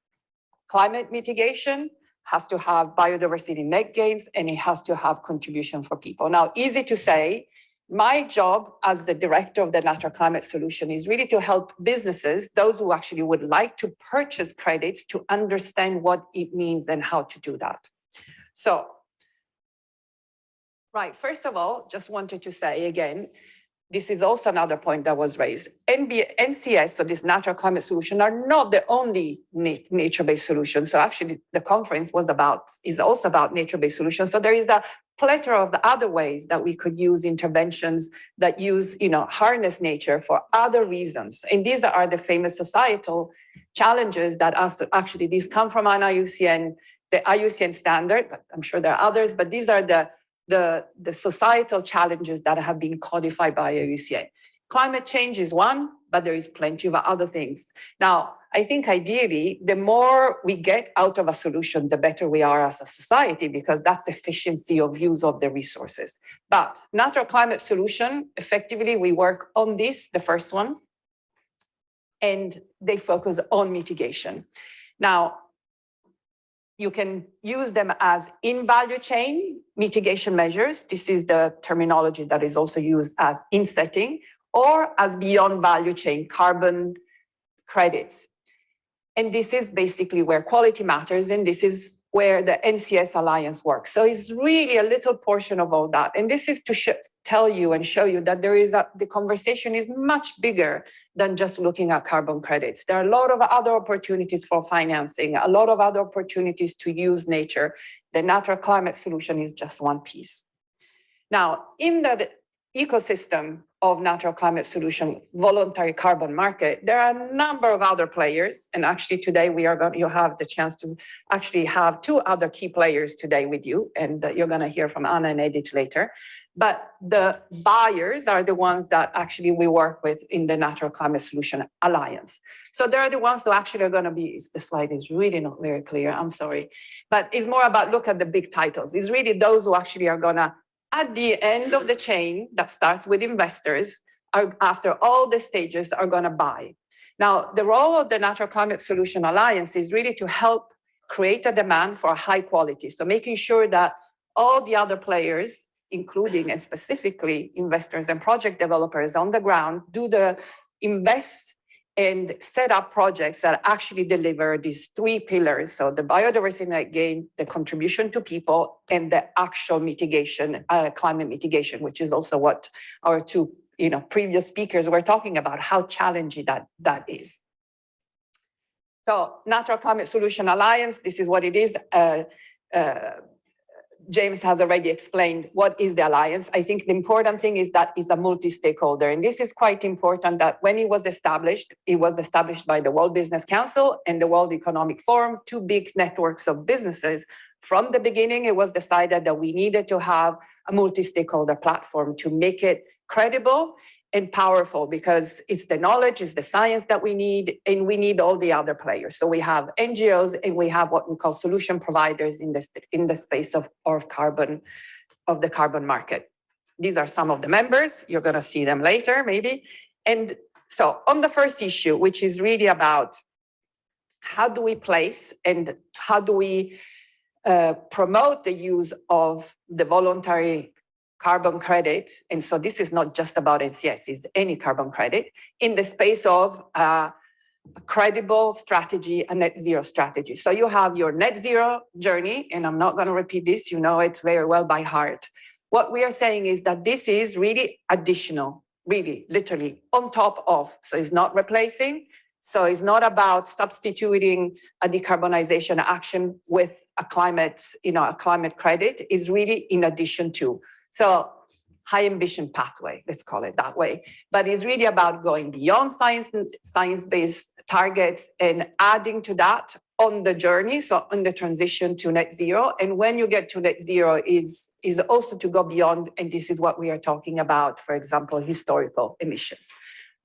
S5: Climate mitigation, has to have biodiversity net gains, and it has to have contribution for people. Now, easy to say, my job as the director of the Natural Climate Solution is really to help businesses, those who actually would like to purchase credits, to understand what it means and how to do that. So, right, first of all, just wanted to say again, this is also another point that was raised. NCS, so this natural climate solution, are not the only nature-based solutions. So actually the conference is also about nature-based solutions. So there is a plethora of the other ways that we could use interventions that use, harness nature for other reasons. And these are the famous societal challenges that actually these come from an IUCN, the IUCN standard, but I'm sure there are others, but these are the societal challenges that have been codified by IUCN. Climate change is one, but there is plenty of other things. Now, I think ideally, the more we get out of a solution, the better we are as a society, because that's efficiency of use of the resources. But natural climate solution, effectively, we work on this, the first one, and they focus on mitigation. Now, you can use them as in value chain mitigation measures. This is the terminology that is also used as insetting, or as beyond value chain carbon credits. And this is basically where quality matters, and this is where the NCS Alliance works. So it's really a little portion of all that. And this is to tell you and show you that the conversation is much bigger than just looking at carbon credits. There are a lot of other opportunities for financing, a lot of other opportunities to use nature. The natural climate solution is just one piece. Now, in the ecosystem of natural climate solution, voluntary carbon market, there are a number of other players. And actually today you'll have the chance to actually have two other key players today with you. And you're gonna hear from Anna and Edith later. But the buyers are the ones that actually we work with in the Natural Climate Solution Alliance. So they're the ones who actually are gonna be, the slide is really not very clear, I'm sorry. But it's more about, look at the big titles. It's really those who actually are gonna, at the end of the chain that starts with investors, after all the stages, are going to buy. Now, the role of the Natural Climate Solution Alliance is really to help create a demand for high quality. So making sure that all the other players, including and specifically investors and project developers on the ground, do the invest and set up projects that actually deliver these three pillars. So the biodiversity net gain, the contribution to people, and the actual mitigation, climate mitigation, which is also what our two previous speakers were talking about, how challenging that is. So Natural Climate Solution Alliance, this is what it is. James has already explained what is the alliance. I think the important thing is that it's a multi-stakeholder. And this is quite important that when it was established by the World Business Council and the World Economic Forum, two big networks of businesses. From the beginning, it was decided that we needed to have a multi-stakeholder platform to make it credible and powerful, because it's the knowledge, it's the science that we need, and we need all the other players. So we have NGOs and we have what we call solution providers in the space of the carbon market. These are some of the members. You're going to see them later, maybe. And so on the first issue, which is really about how do we place and how do we promote the use of the voluntary carbon credit, and so this is not just about NCS, it's any carbon credit, in the space of a credible strategy, a net zero strategy. So you have your net zero journey, and I'm not going to repeat this, you know it very well by heart. What we are saying is that this is really additional, really, literally on top of, so it's not replacing, so it's not about substituting a decarbonization action with a climate, a climate credit, is really in addition to. So high ambition pathway, let's call it that way. But it's really about going beyond science-based targets and adding to that on the journey, so on the transition to net zero. And when you get to net zero is also to go beyond, and this is what we are talking about, for example, historical emissions.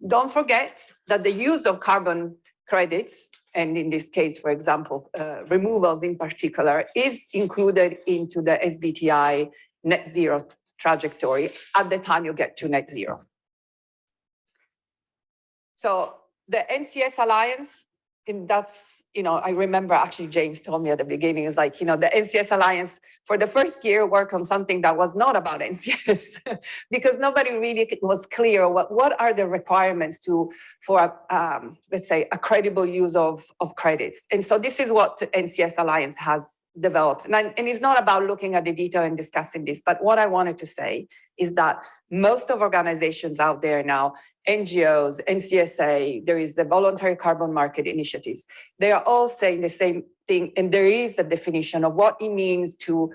S5: Don't forget that the use of carbon credits, and in this case, for example, removals in particular, is included into the SBTi net zero trajectory at the time you get to net zero. So the NCS Alliance, and that's, I remember actually James told me at the beginning, is like, the NCS Alliance for the first year worked on something that was not about NCS because nobody really was clear what are the requirements for let's say, a credible use of credits. And so this is what NCS Alliance has developed. And it's not about looking at the detail and discussing this, but what I wanted to say is that most of organizations out there now, NGOs, NCSA, there is the voluntary carbon market initiatives. They are all saying the same thing, and there is a definition of what it means to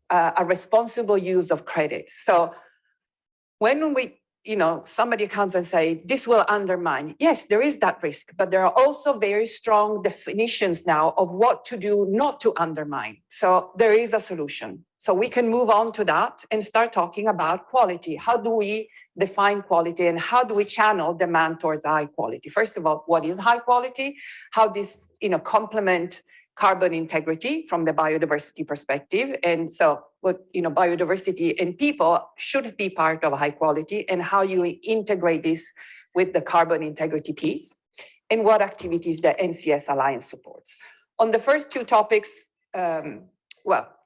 S5: a responsible use of credits. So when somebody comes and say, this will undermine, yes, there is that risk, but there are also very strong definitions now of what to do not to undermine. So there is a solution. So we can move on to that and start talking about quality. How do we define quality and how do we channel demand towards high quality? First of all, what is high quality? How this complement carbon integrity from the biodiversity perspective. And so biodiversity and people should be part of high quality, and how you integrate this with the carbon integrity piece, and what activities the NCS Alliance supports. On the first two topics,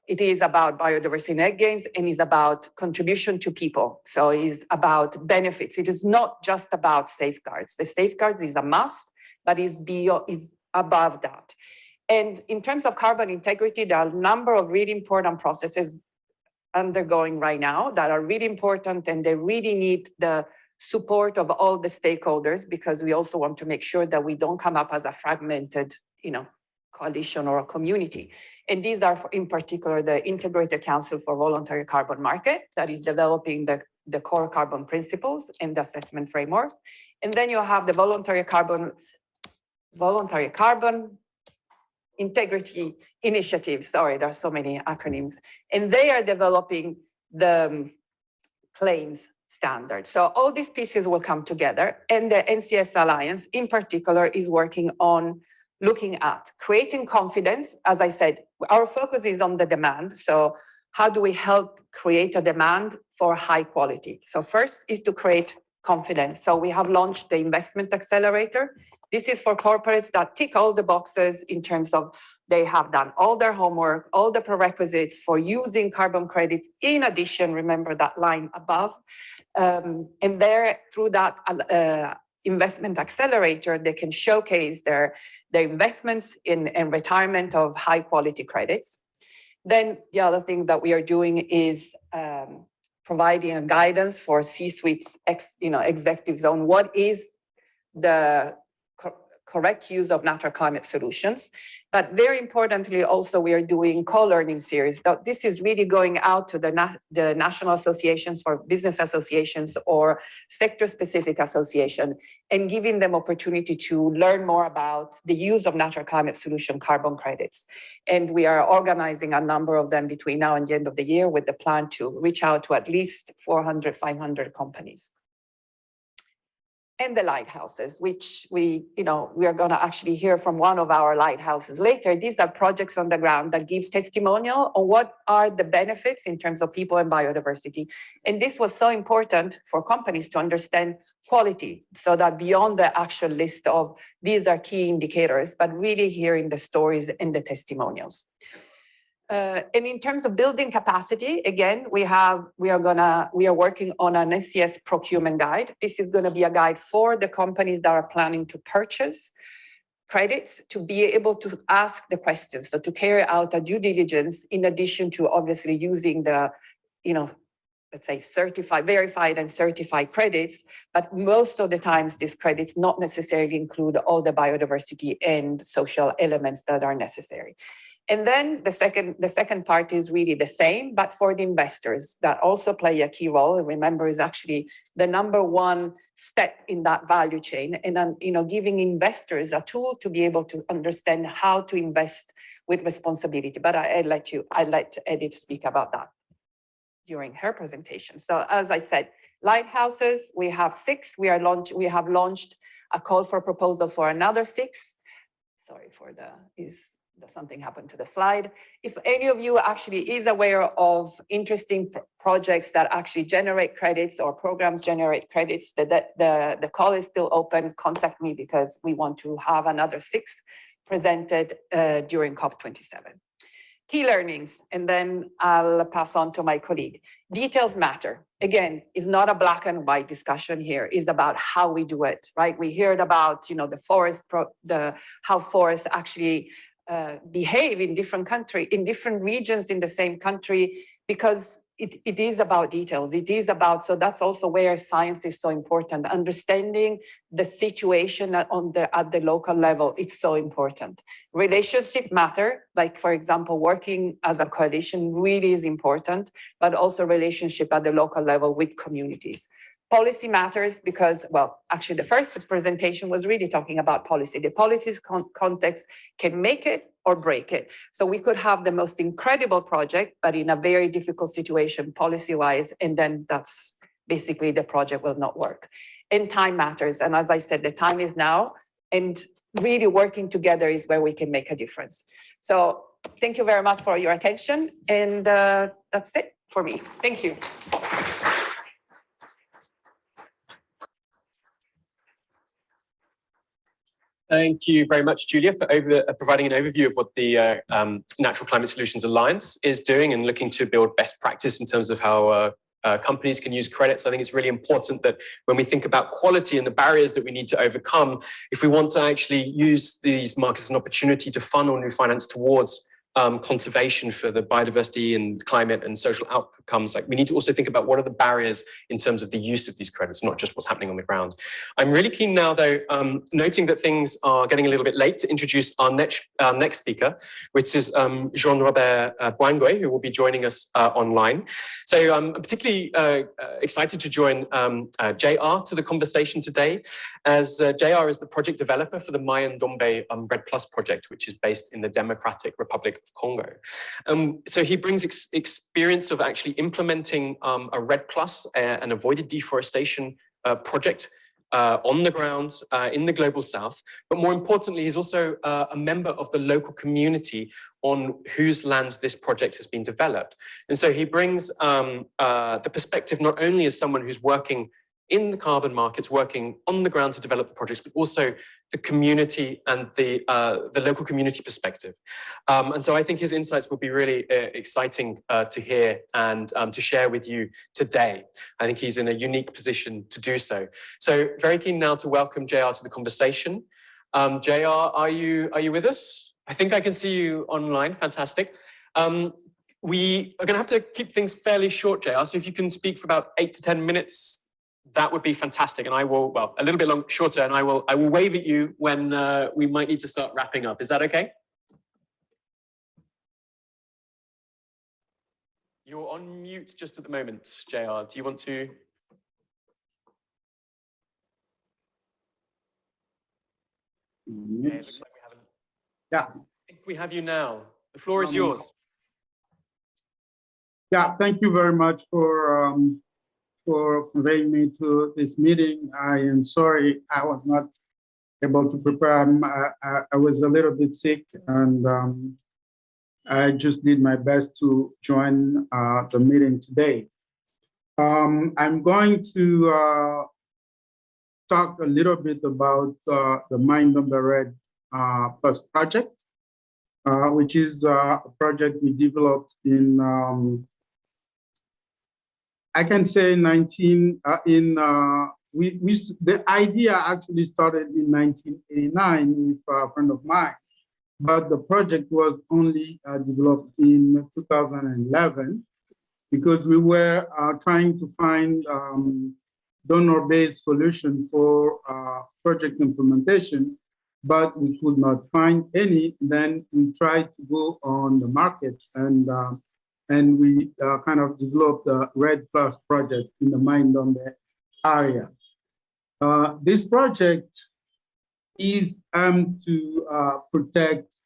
S5: it is about biodiversity net gains and is about contribution to people. So it's about benefits. It is not just about safeguards. The safeguards is a must, but is above that. And in terms of carbon integrity, there are a number of really important processes undergoing right now that are really important, and they really need the support of all the stakeholders, because we also want to make sure that we don't come up as a fragmented, coalition or a community. And these are, in particular, the Integrated Council for Voluntary Carbon Market that is developing the core carbon principles and the assessment framework. And then you have the voluntary carbon integrity initiative. Sorry, there are so many acronyms. And they are developing the claims standard. So all these pieces will come together, and the NCS Alliance in particular is working on looking at creating confidence. As I said, our focus is on the demand. So how do we help create a demand for high quality? So first is to create confidence. So we have launched the investment accelerator. This is for corporates that tick all the boxes in terms of they have done all their homework, all the prerequisites for using carbon credits. In addition, remember that line above. And there, through that investment accelerator, they can showcase their investments in retirement of high quality credits. Then the other thing that we are doing is providing a guidance for C-suites, executives on what is the correct use of natural climate solutions. But very importantly, also, we are doing co-learning series. This is really going out to the national associations for business associations or sector-specific association and giving them opportunity to learn more about the use of natural climate solution carbon credits. And we are organizing a number of them between now and the end of the year with the plan to reach out to at least 400, 500 companies. And the lighthouses, which we are going to actually hear from one of our lighthouses later. These are projects on the ground that give testimonial on what are the benefits in terms of people and biodiversity. And this was so important for companies to understand quality, so that beyond the actual list of these are key indicators, but really hearing the stories and the testimonials. And in terms of building capacity, again, we are working on an NCS procurement guide. This is going to be a guide for the companies that are planning to purchase credits to be able to ask the questions, so to carry out a due diligence in addition to obviously using the, let's say verified and certified credits, but most of the times these credits not necessarily include all the biodiversity and social elements that are necessary. And then the second part is really the same, but for the investors that also play a key role. And remember, is actually the number one step in that value chain, and then giving investors a tool to be able to understand how to invest with responsibility. But I'd let Edith speak about that during her presentation. So as I said, lighthouses, we have 6. We have launched a call for proposal for another 6. Sorry for something happened to the slide. If any of you actually is aware of interesting projects that actually generate credits or programs generate credits, the call is still open. Contact me, because we want to have another 6 presented during COP27. Key learnings, and then I'll pass on to my colleague. Details matter. Again, it's not a black and white discussion here. It's about how we do it, right? We heard about, the forest, how forests actually behave in different regions in the same country, because it is about details. It is about, so that's also where science is so important. Understanding the situation at the local level, it's so important. Relationships matter, like for example, working as a coalition really is important, but also relationship at the local level with communities. Policy matters because, well, actually the first presentation was really talking about policy. The policy's context can make it or break it. So we could have the most incredible project, but in a very difficult situation policy-wise, and then that's basically the project will not work. And time matters. And as I said, the time is now, and really working together is where we can make a difference. So thank you very much for your attention. And that's it for me. Thank you.
S2: Thank you very much, Julia, for providing an overview of what the Natural Climate Solutions Alliance is doing and looking to build best practice in terms of how companies can use credits. I think it's really important that when we think about quality and the barriers that we need to overcome, if we want to actually use these markets as an opportunity to funnel new finance towards conservation for the biodiversity and climate and social outcomes, like we need to also think about what are the barriers in terms of the use of these credits, not just what's happening on the ground. I'm really keen now, though, noting that things are getting a little bit late, to introduce our next speaker, which is Jean-Robert Boinguet, who will be joining us online. So I'm particularly excited to join JR to the conversation today, as JR is the project developer for the Mayan Dombe REDD+ project, which is based in the Democratic Republic of Congo. So he brings experience of actually implementing a REDD+, an avoided deforestation project on the ground in the global south. But more importantly, he's also a member of the local community on whose land this project has been developed. And so he brings the perspective not only as someone who's working in the carbon markets, working on the ground to develop the projects, but also the community and the local community perspective. And so I think his insights will be really exciting to hear and to share with you today. I think he's in a unique position to do so. So very keen now to welcome JR to the conversation. JR, are you with us? I think I can see you online. Fantastic. We are going to have to keep things fairly short, JR. So if you can speak for about 8 to 10 minutes, that would be fantastic. And I will, well, a little bit shorter, and I will wave at you when we might need to start wrapping up. Is that okay? You're on mute just at the moment, JR. Do you want to? Yeah, it looks like we haven't.
S6: Yeah.
S2: I think we have you now. The floor is yours.
S6: Yeah, thank you very much for conveying me to this meeting. I am sorry I was not able to prepare. I was a little bit sick, and I just did my best to join the meeting today. I'm going to talk a little bit about the Mayan Dombe REDD+ project, which is a project we developed in I can say the idea actually started in 1989 with a friend of mine, but the project was only developed in 2011 because we were trying to find donor-based solution for project implementation, but we could not find any. Then we tried to go on the market, and we kind of developed the REDD+ project in the Mayan Dombe area. This project is to protect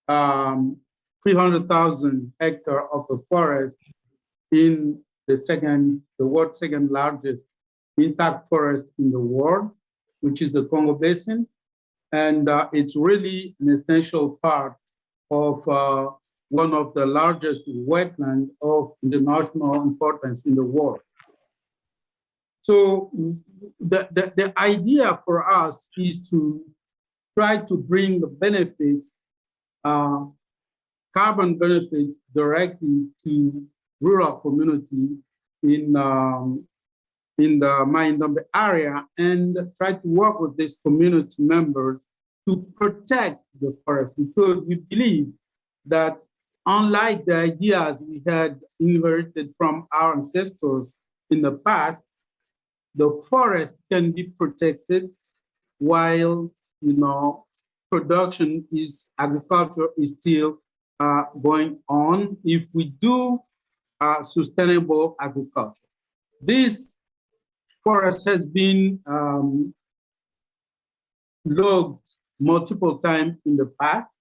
S6: 300,000 hectares of the forest in the world's second largest intact forest in the world, which is the Congo Basin. And it's really an essential part of one of the largest wetlands of international importance in the world. So the idea for us is to try to bring the benefits, carbon benefits, directly to rural community in the Mayan Dombe area, and try to work with these community members to protect the forest, because we believe that unlike the ideas we had inherited from our ancestors in the past, the forest can be protected while, agriculture is still going on if we do sustainable agriculture. This forest has been logged multiple times in the past,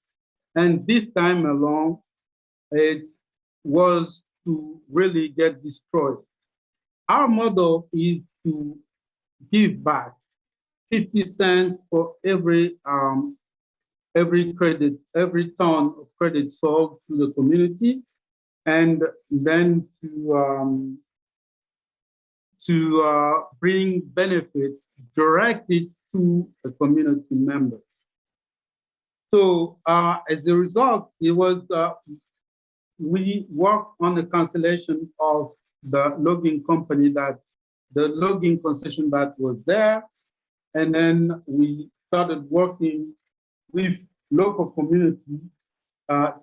S6: and this time along, it was to really get destroyed. Our model is to give back 50 cents for every ton of credit sold to the community, and then to bring benefits directly to the community members. So as a result, it was we worked on the cancellation of the logging company the logging concession that was there. And then we started working with local community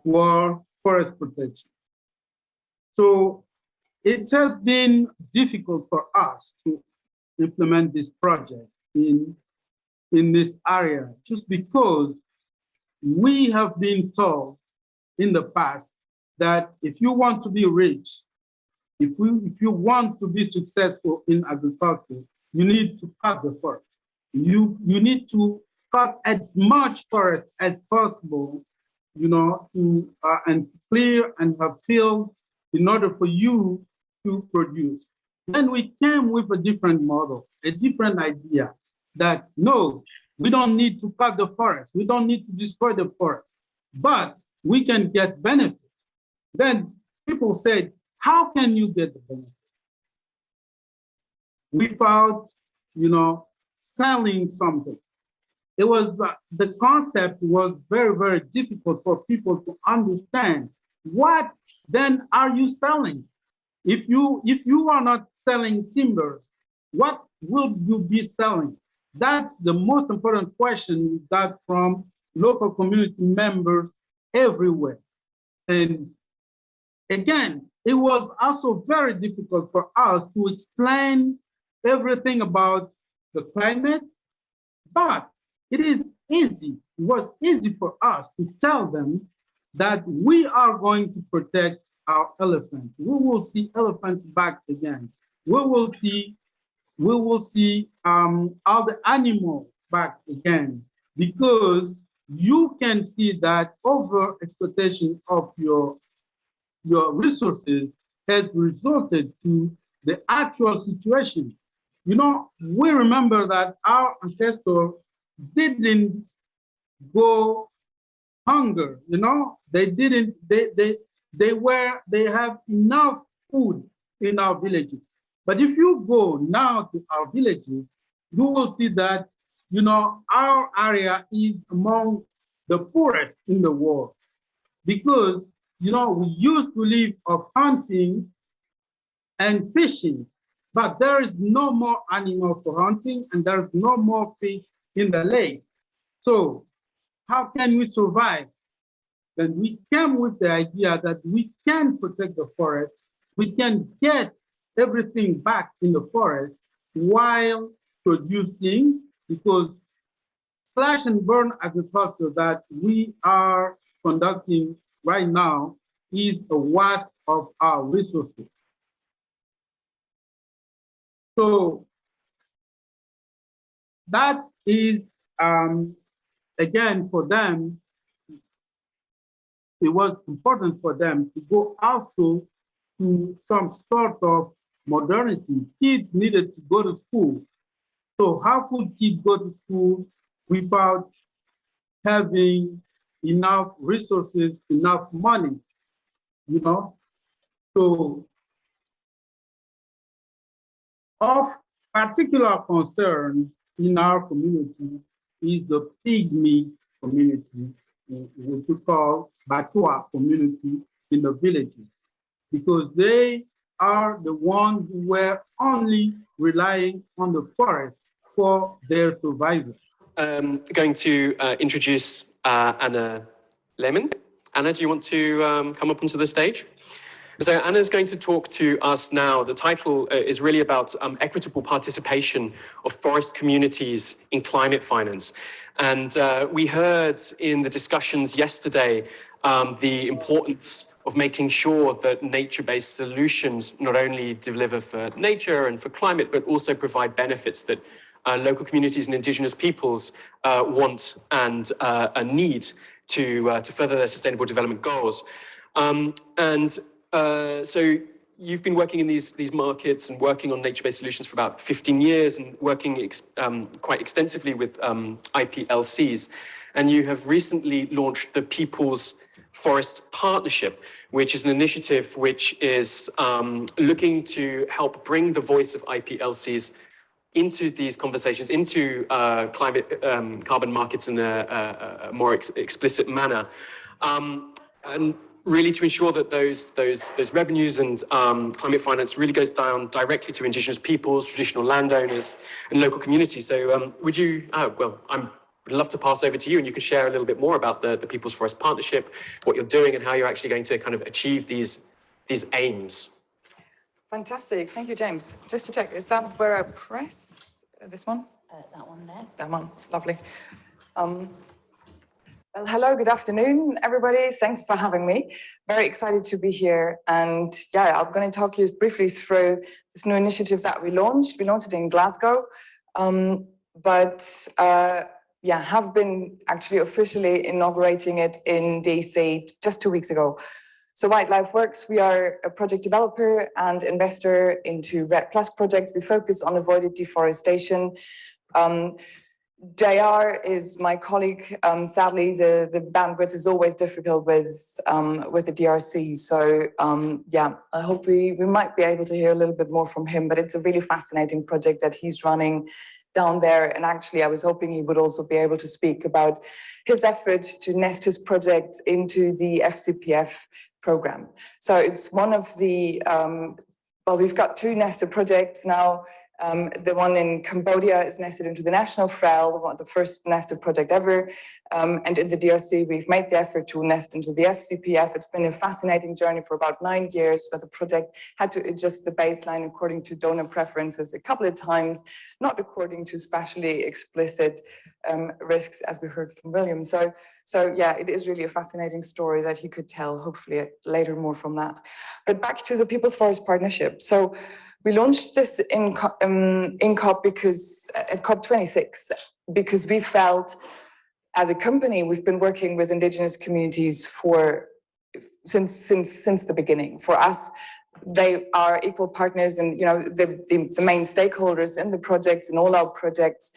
S6: for forest protection. So it has been difficult for us to implement this project in this area, just because we have been told in the past that if you want to be rich, if you want to be successful in agriculture, you need to cut the forest. You need to cut as much forest as possible, you know, to and clear and have field in order for you to produce. Then we came with a different model, a different idea that no, we don't need to cut the forest, we don't need to destroy the forest, but we can get benefits. Then people said, how can you get the benefit without, you know, selling something? It was the concept was very, very difficult for people to understand. What then are you selling? If you are not selling timber, what will you be selling? That's the most important question we got from local community members everywhere. And again, it was also very difficult for us to explain everything about the climate, but it is easy. It was easy for us to tell them that we are going to protect our elephants. We will see elephants back again. We will see all the animals back again, because you can see that over exploitation of your resources has resulted to the actual situation. You know, we remember that our ancestors didn't go hunger, you know, they have enough food in our villages. But if you go now to our villages, you will see that, you know, our area is among the poorest in the world, because, you know, we used to live of hunting and fishing, but there is no more animal for hunting and there's no more fish in the lake. So how can we survive? Then we came with the idea that we can protect the forest, we can get everything back in the forest while producing, because slash and burn agriculture that we are conducting right now is a waste of our resources. So that is, again, for them, it was important for them to go also to some sort of modernity. Kids needed to go to school. So how could kids go to school without having enough resources, enough money, you know? So of particular concern in our community is the pygmy community, which we call Batua community in the villages, because they are the ones who were only relying on the forest for their survival.
S2: Going to introduce Anna Lehman. Anna, do you want to come up onto the stage? So Anna's going to talk to us now. The title is really about equitable participation of forest communities in climate finance. And we heard in the discussions yesterday the importance of making sure that nature-based solutions not only deliver for nature and for climate, but also provide benefits that local communities and indigenous peoples want and need to further their sustainable development goals. So you've been working in these markets and working on nature-based solutions for about 15 years and working quite extensively with IPLCs. And you have recently launched the People's Forest Partnership, which is an initiative which is looking to help bring the voice of IPLCs into these conversations, into climate carbon markets in a more explicit manner. And really to ensure that those revenues and climate finance really goes down directly to indigenous peoples, traditional landowners, and local communities. So would you, well, would love to pass over to you, and you could share a little bit more about the People's Forest Partnership, what you're doing and how you're actually going to kind of achieve these aims.
S7: Fantastic. Thank you, James. Just to check, is that where I press? This one?
S8: That one there.
S7: That one. Lovely. Well, hello, good afternoon, everybody. Thanks for having me. Very excited to be here. And yeah, I'm going to talk you briefly through this new initiative that we launched. We launched it in Glasgow, have been actually officially inaugurating it in DC just 2 weeks ago. So Wildlife Works, we are a project developer and investor into REDD+ projects. We focus on avoided deforestation. JR is my colleague. Sadly, the bandwidth is always difficult with the DRC. So I hope we might be able to hear a little bit more from him, but it's a really fascinating project that he's running down there. And actually, I was hoping he would also be able to speak about his effort to nest his projects into the FCPF program. So it's one of the, we've got 2 nested projects now. The one in Cambodia is nested into the National FREL, the first nested project ever. And in the DRC, we've made the effort to nest into the FCPF. It's been a fascinating journey for about 9 years, where the project had to adjust the baseline according to donor preferences a couple of times, not according to spatially explicit risks, as we heard from William. So yeah, it is really a fascinating story that he could tell, hopefully later more from that. But back to the People's Forest Partnership. So we launched this in COP because at COP26, because we felt as a company, we've been working with indigenous communities since the beginning. For us, they are equal partners and the main stakeholders in the projects, in all our projects.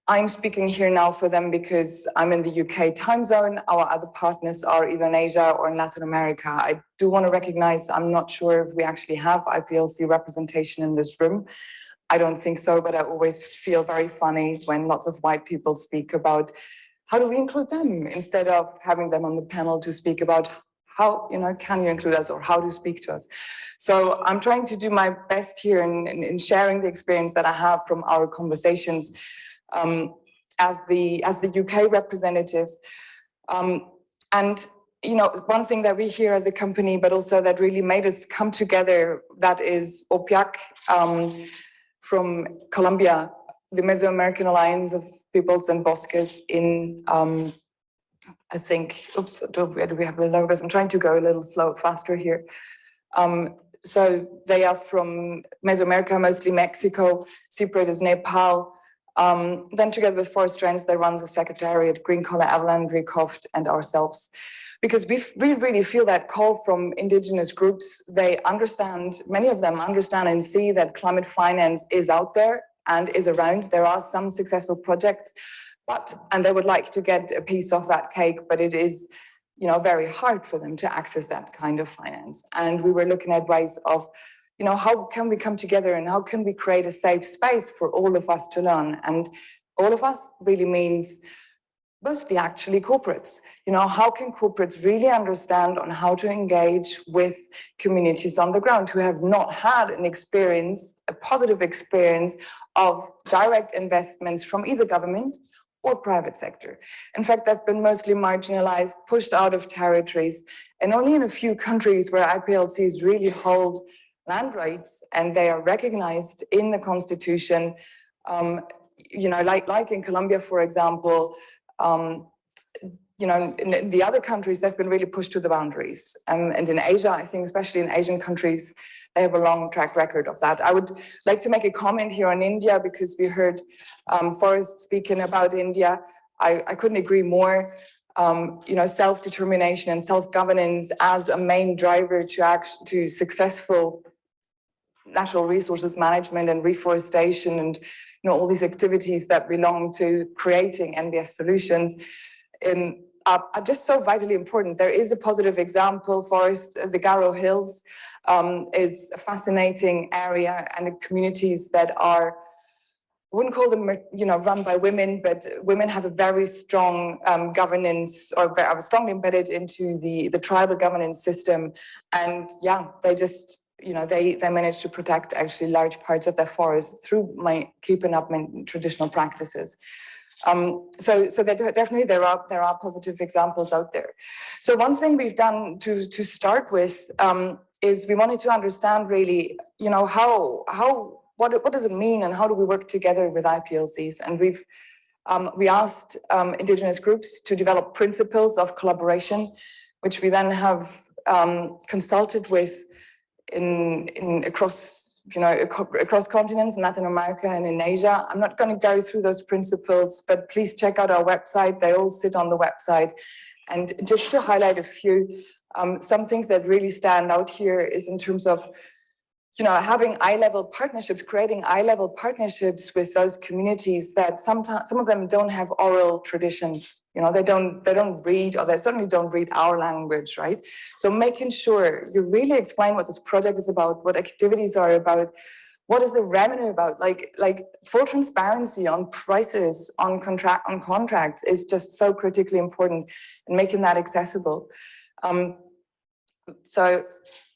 S7: I'm speaking here now for them because I'm in the UK time zone. Our other partners are either in Asia or in Latin America. I do want to recognize, I'm not sure if we actually have IPLC representation in this room. I don't think so, but I always feel very funny when lots of white people speak about how do we include them instead of having them on the panel to speak about how, can you include us or how to speak to us. So I'm trying to do my best here in sharing the experience that I have from our conversations as the UK representative. And one thing that we hear as a company, but also that really made us come together, that is OPIAC from Colombia, the Mesoamerican Alliance of Peoples and Bosques in, I think, where do we have the logos? I'm trying to go a little faster here. So they are from Mesoamerica, mostly Mexico. CIPRED is Nepal. Then together with Forest Trends, they run the Secretariat, Green Collar Avalan, Recoft, and ourselves. Because we really feel that call from indigenous groups. They understand, many of them understand and see that climate finance is out there and is around. There are some successful projects, and they would like to get a piece of that cake, but it is very hard for them to access that kind of finance. And we were looking at ways of how can we come together and how can we create a safe space for all of us to learn? And all of us really means mostly actually corporates. How can corporates really understand on how to engage with communities on the ground who have not had a positive experience of direct investments from either government or private sector. In fact, they've been mostly marginalized, pushed out of territories, and only in a few countries where IPLCs really hold land rights and they are recognized in the constitution, like in Colombia, for example, in the other countries, they've been really pushed to the boundaries. And in Asia, I think, especially in Asian countries, they have a long track record of that. I would like to make a comment here on India because we heard Forrest speaking about India. I couldn't agree more. Self-determination and self-governance as a main driver to successful natural resources management and reforestation and all these activities that belong to creating NbS solutions are just so vitally important. There is a positive example. Forest, the Garo Hills is a fascinating area and communities that are wouldn't call them, run by women, but women have a very strong governance, or are strongly embedded into the tribal governance system. And yeah, they just, they manage to protect actually large parts of their forests through keeping up traditional practices. So definitely there are positive examples out there. So one thing we've done to start with is we wanted to understand really, what does it mean and how do we work together with IPLCs? And we asked Indigenous groups to develop principles of collaboration, which we then have consulted with across continents, in Latin America and in Asia. I'm not going to go through those principles, but please check out our website. They all sit on the website. And just to highlight a few, some things that really stand out here is in terms of having eye-level partnerships, creating eye-level partnerships with those communities that sometimes some of them don't have oral traditions. They don't read, or they certainly don't read our language, right? So making sure you really explain what this project is about, what activities are about, what is the revenue about, like full transparency on prices, on contracts is just so critically important, and making that accessible.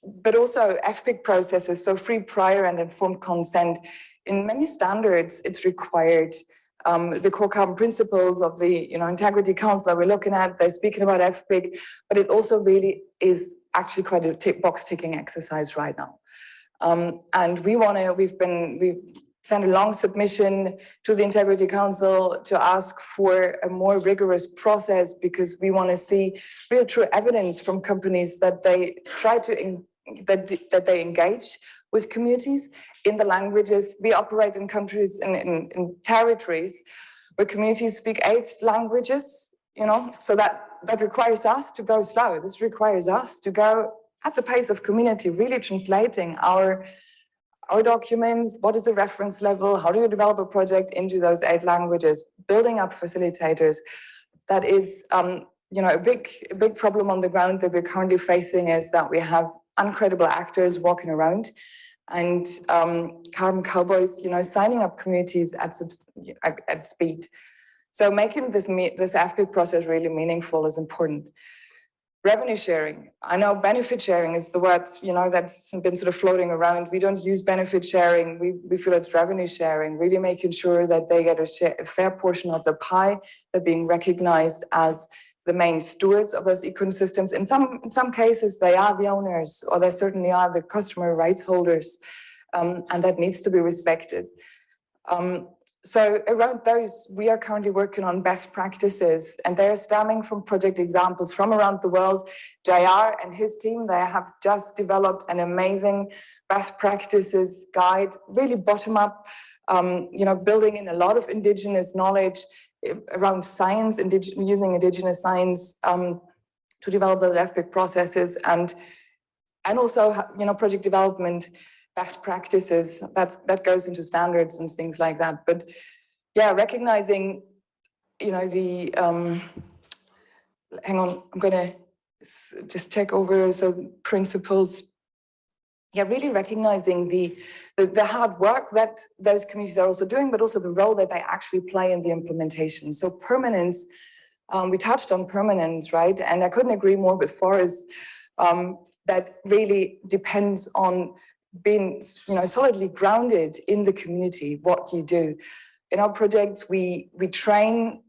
S7: But also FPIC processes, so free, prior, and informed consent. In many standards, it's required. The core carbon principles of the Integrity Council that we're looking at, they're speaking about FPIC, but it also really is actually quite a box ticking exercise right now. And we've sent a long submission to the Integrity Council to ask for a more rigorous process, because we want to see real true evidence from companies that they try to that they engage with communities in the languages. We operate in countries, in territories where communities speak 8 languages, so that requires us to go slow. This requires us to go at the pace of community, really translating our documents, what is a reference level, how do you develop a project into those 8 languages, building up facilitators. That is, a big problem on the ground that we're currently facing, is that we have uncredible actors walking around and carbon cowboys, signing up communities at speed. So making this FPIC process really meaningful is important. Revenue sharing. I know benefit sharing is the word, that's been sort of floating around. We don't use benefit sharing. We feel it's revenue sharing, really making sure that they get a fair portion of the pie. They're being recognized as the main stewards of those ecosystems. In some cases, they are the owners, or they certainly are the customer rights holders, and that needs to be respected. So around those, we are currently working on best practices, and they're stemming from project examples from around the world. JR and his team, they have just developed an amazing best practices guide, really bottom up, building in a lot of indigenous knowledge around science, using indigenous science to develop those FPIC processes, and also, project development best practices that goes into standards and things like that. But yeah, recognizing, the hang on, I'm gonna just check over. So principles. Yeah, really recognizing the hard work that those communities are also doing, but also the role that they actually play in the implementation. So permanence, we touched on permanence, right? And I couldn't agree more with Forrest, that really depends on being, solidly grounded in the community, what you do. In our projects, we train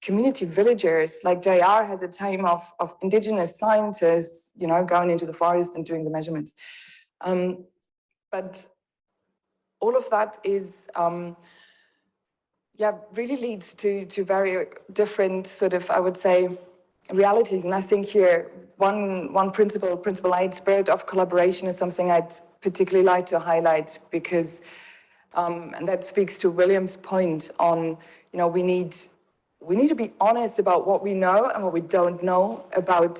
S7: community villagers, like JR has a team of indigenous scientists, going into the forest and doing the measurements. But all of that is, really leads to very different sort of, I would say, realities. And I think here, one principle 8, spirit of collaboration, is something I'd particularly like to highlight, because, and that speaks to William's point on, we need to be honest about what we know and what we don't know about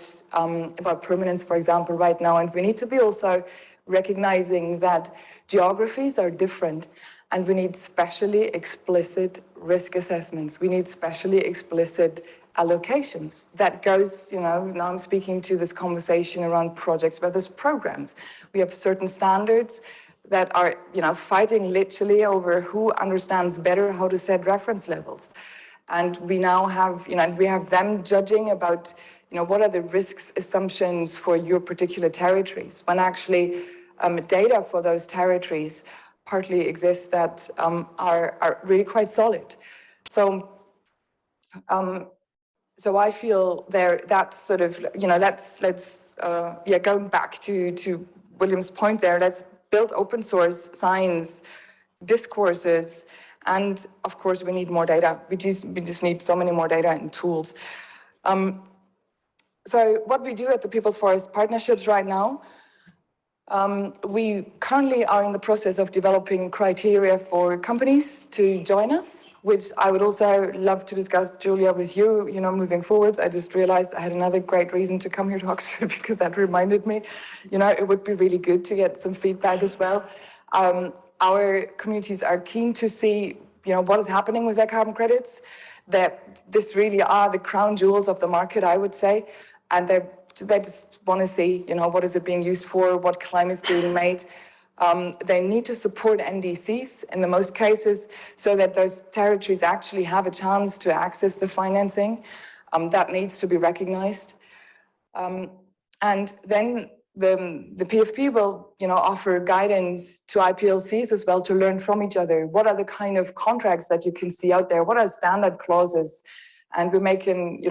S7: permanence, for example, right now. And we need to be also recognizing that geographies are different, and we need specially explicit risk assessments. We need specially explicit allocations. That goes, now I'm speaking to this conversation around projects versus programs. We have certain standards that are, fighting literally over who understands better how to set reference levels. And we now have, we have them judging about, what are the risks assumptions for your particular territories, when actually data for those territories partly exists that are really quite solid. So, so I feel that's sort of, let's going back to William's point there, let's build open source science discourses. And of course, we need more data. We just need so many more data and tools. So what we do at the People's Forest Partnerships right now, we currently are in the process of developing criteria for companies to join us, which I would also love to discuss, Julia, with you, moving forwards. I just realized I had another great reason to come here to Oxford because that reminded me, it would be really good to get some feedback as well. Our communities are keen to see, what is happening with their carbon credits, that this really are the crown jewels of the market, I would say, and they just want to see, what is it being used for, what claim is being made. They need to support NDCs in the most cases so that those territories actually have a chance to access the financing. That needs to be recognized. And then the PFP will, offer guidance to IPLCs as well to learn from each other. What are the kind of contracts that you can see out there? What are standard clauses? And we're making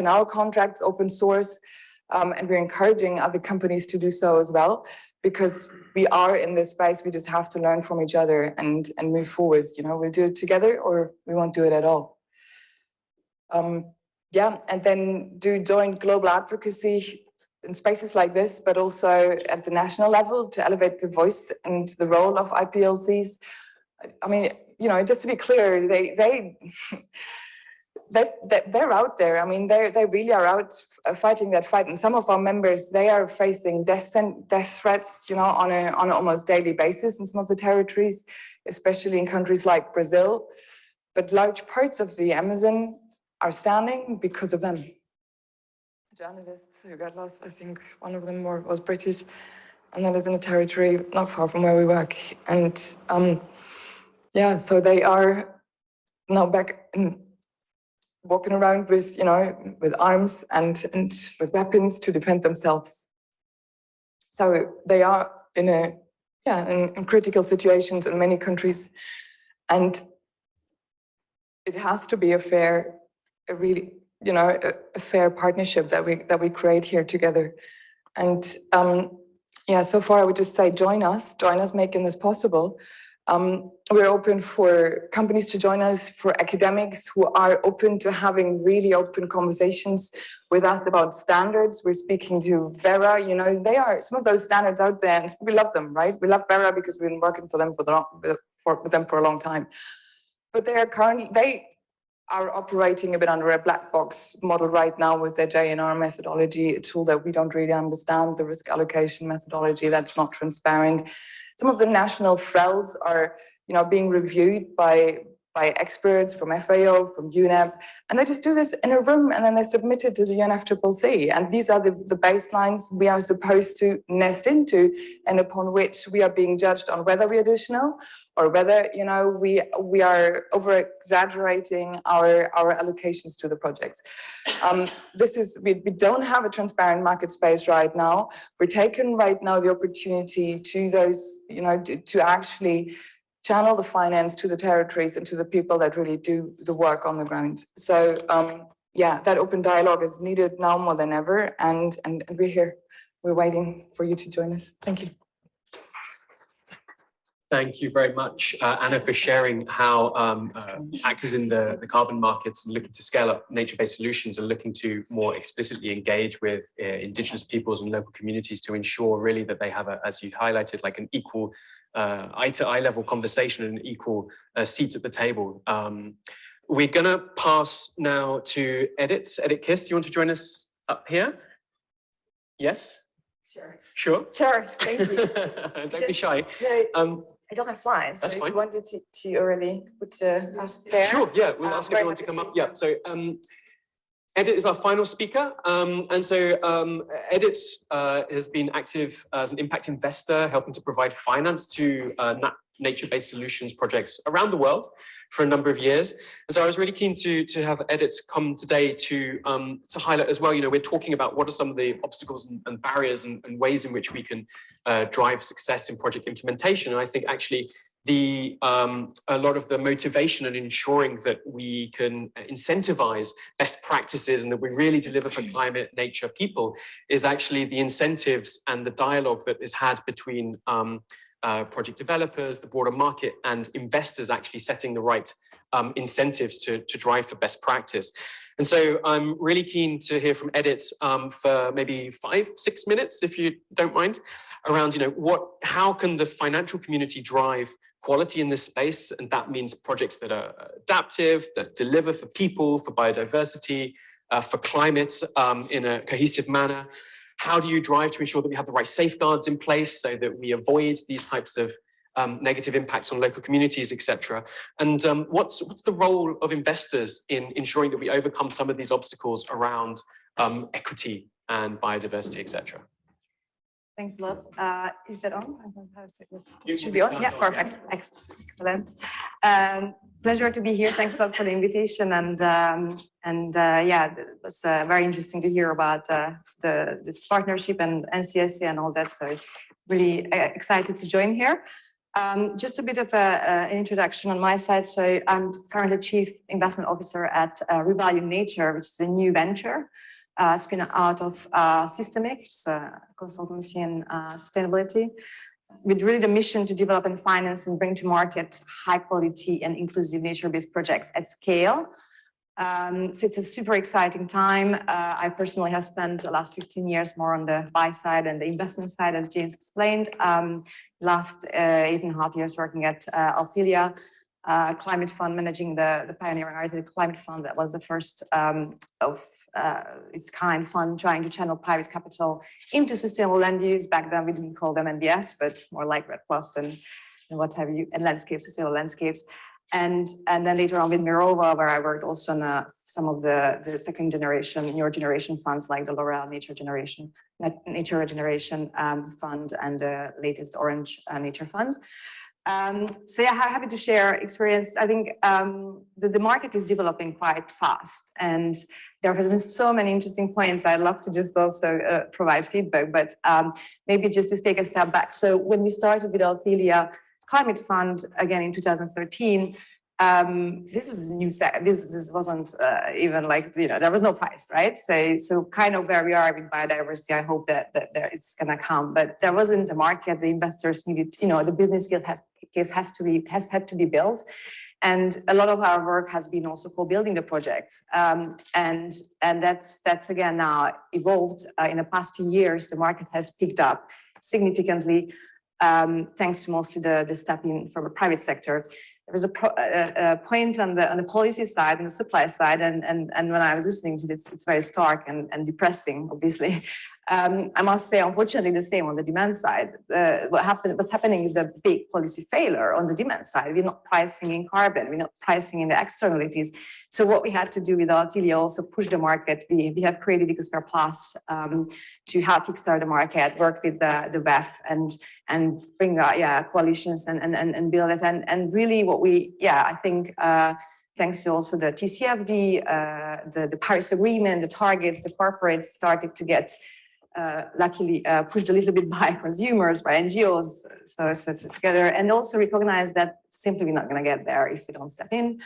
S7: our contracts open source, and we're encouraging other companies to do so as well, because we are in this space. We just have to learn from each other and move forwards. We'll do it together or we won't do it at all. And then do joint global advocacy in spaces like this, but also at the national level to elevate the voice and the role of IPLCs. I mean, just to be clear, they're out there. I mean, they really are out fighting that fight. And some of our members, they are facing death threats, on an almost daily basis in some of the territories, especially in countries like Brazil. But large parts of the Amazon are standing because of them. Journalists who got lost, I think one of them was British, and that is in a territory not far from where we work. And so they are now back in walking around with, with arms and with weapons to defend themselves. So they are in critical situations in many countries, and it has to be a fair partnership that we create here together. And so far I would just say join us making this possible. We're open for companies to join us, for academics who are open to having really open conversations with us about standards. We're speaking to Vera, they are some of those standards out there, and we love them, right? We love Vera because we've been working for them with them for a long time. But they are operating a bit under a black box model right now with their JNR methodology, a tool that we don't really understand, the risk allocation methodology that's not transparent. Some of the national FRELs are, being reviewed by experts from FAO, from UNEP, and they just do this in a room and then they submit it to the UNFCCC. And these are the baselines we are supposed to nest into, and upon which we are being judged on whether we are additional or whether, we are over-exaggerating our allocations to the projects. We don't have a transparent market space right now. We're taking right now the opportunity to those, to actually channel the finance to the territories and to the people that really do the work on the ground. So that open dialogue is needed now more than ever, and we're here. We're waiting for you to join us. Thank you.
S2: Thank you very much, Anna, for sharing how actors in the carbon markets looking to scale up nature-based solutions are looking to more explicitly engage with indigenous peoples and local communities to ensure really that they have, as you highlighted, like an equal eye-to-eye level conversation and an equal seat at the table. We're going to pass now to Edith Kiss. Do you want to join us up here? Yes? Sure.
S8: Sure, thank you.
S2: Don't be shy.
S8: I don't have slides.
S2: That's
S8: so
S2: fine.
S8: If you wanted to already put us there.
S2: Sure, yeah, we'll ask everyone to come up. Yeah, so Edit is our final speaker. And so Edit has been active as an impact investor, helping to provide finance to nature-based solutions projects around the world for a number of years. And so I was really keen to have Edit come today to highlight as well, we're talking about what are some of the obstacles and barriers and ways in which we can drive success in project implementation. And I think actually a lot of the motivation and ensuring that we can incentivize best practices and that we really deliver for climate, nature, people is actually the incentives and the dialogue that is had between project developers, the broader market, and investors actually setting the right incentives to drive for best practice. And so I'm really keen to hear from Edit for maybe 5-6 minutes, if you don't mind, around how can the financial community drive quality in this space, and that means projects that are adaptive, that deliver for people, for biodiversity, for climate in a cohesive manner. How do you drive to ensure that we have the right safeguards in place so that we avoid these types of negative impacts on local communities, etc. And what's the role of investors in ensuring that we overcome some of these obstacles around equity and biodiversity, etc.
S8: Thanks a lot. Is that on? I don't know how to say it. Should be on. Yeah, perfect. Excellent. Pleasure to be here. Thanks a lot for the invitation. And yeah, it was very interesting to hear about this partnership and NCSC and all that. So really excited to join here. Just a bit of an introduction on my side. So I'm currently Chief Investment Officer at Revalue Nature, which is a new venture spin out of Systemic, which is a consultancy in sustainability, with really the mission to develop and finance and bring to market high quality and inclusive nature-based projects at scale. So it's a super exciting time. I personally have spent the last 15 years more on the buy side and the investment side, as James explained. Last 8.5 years working at Althelia, climate fund, managing the pioneering Arctic climate fund that was the first of its kind fund trying to channel private capital into sustainable land use. Back then we didn't call them NbS, but more like Red Plus and what have you, and landscapes, sustainable landscapes. And then later on with Mirova, where I worked also on some of the second generation, newer generation funds like the L'Oreal Nature Regeneration Fund and the latest Orange Nature Fund. So yeah, happy to share experience. I think the market is developing quite fast, and there has been so many interesting points. I'd love to just also provide feedback, but maybe just to take a step back. So when we started with Althelia Climate Fund again in 2013, this is a new set. This wasn't even like, there was no price, right? So kind of where we are with biodiversity, I hope that there it's gonna come, but there wasn't a market. The investors needed, the business case has had to be built. And a lot of our work has been also co-building the projects. And that's again now evolved in the past few years. The market has picked up significantly, thanks to mostly the step in from the private sector. There was a point on the policy side and the supply side, and when I was listening to this, it's very stark and depressing, obviously. I must say, unfortunately, the same on the demand side. What's happening is a big policy failure on the demand side. We're not pricing in carbon. We're not pricing in the externalities. So what we had to do with Althelia also push the market. We have created Ecosphere Plus to help kickstart the market, work with the WEF and bring coalitions and build it. And really what I think thanks to also the TCFD, the Paris Agreement, the targets, the corporates started to get luckily pushed a little bit by consumers, by NGOs, so together, and also recognize that simply we're not going to get there if we don't step in.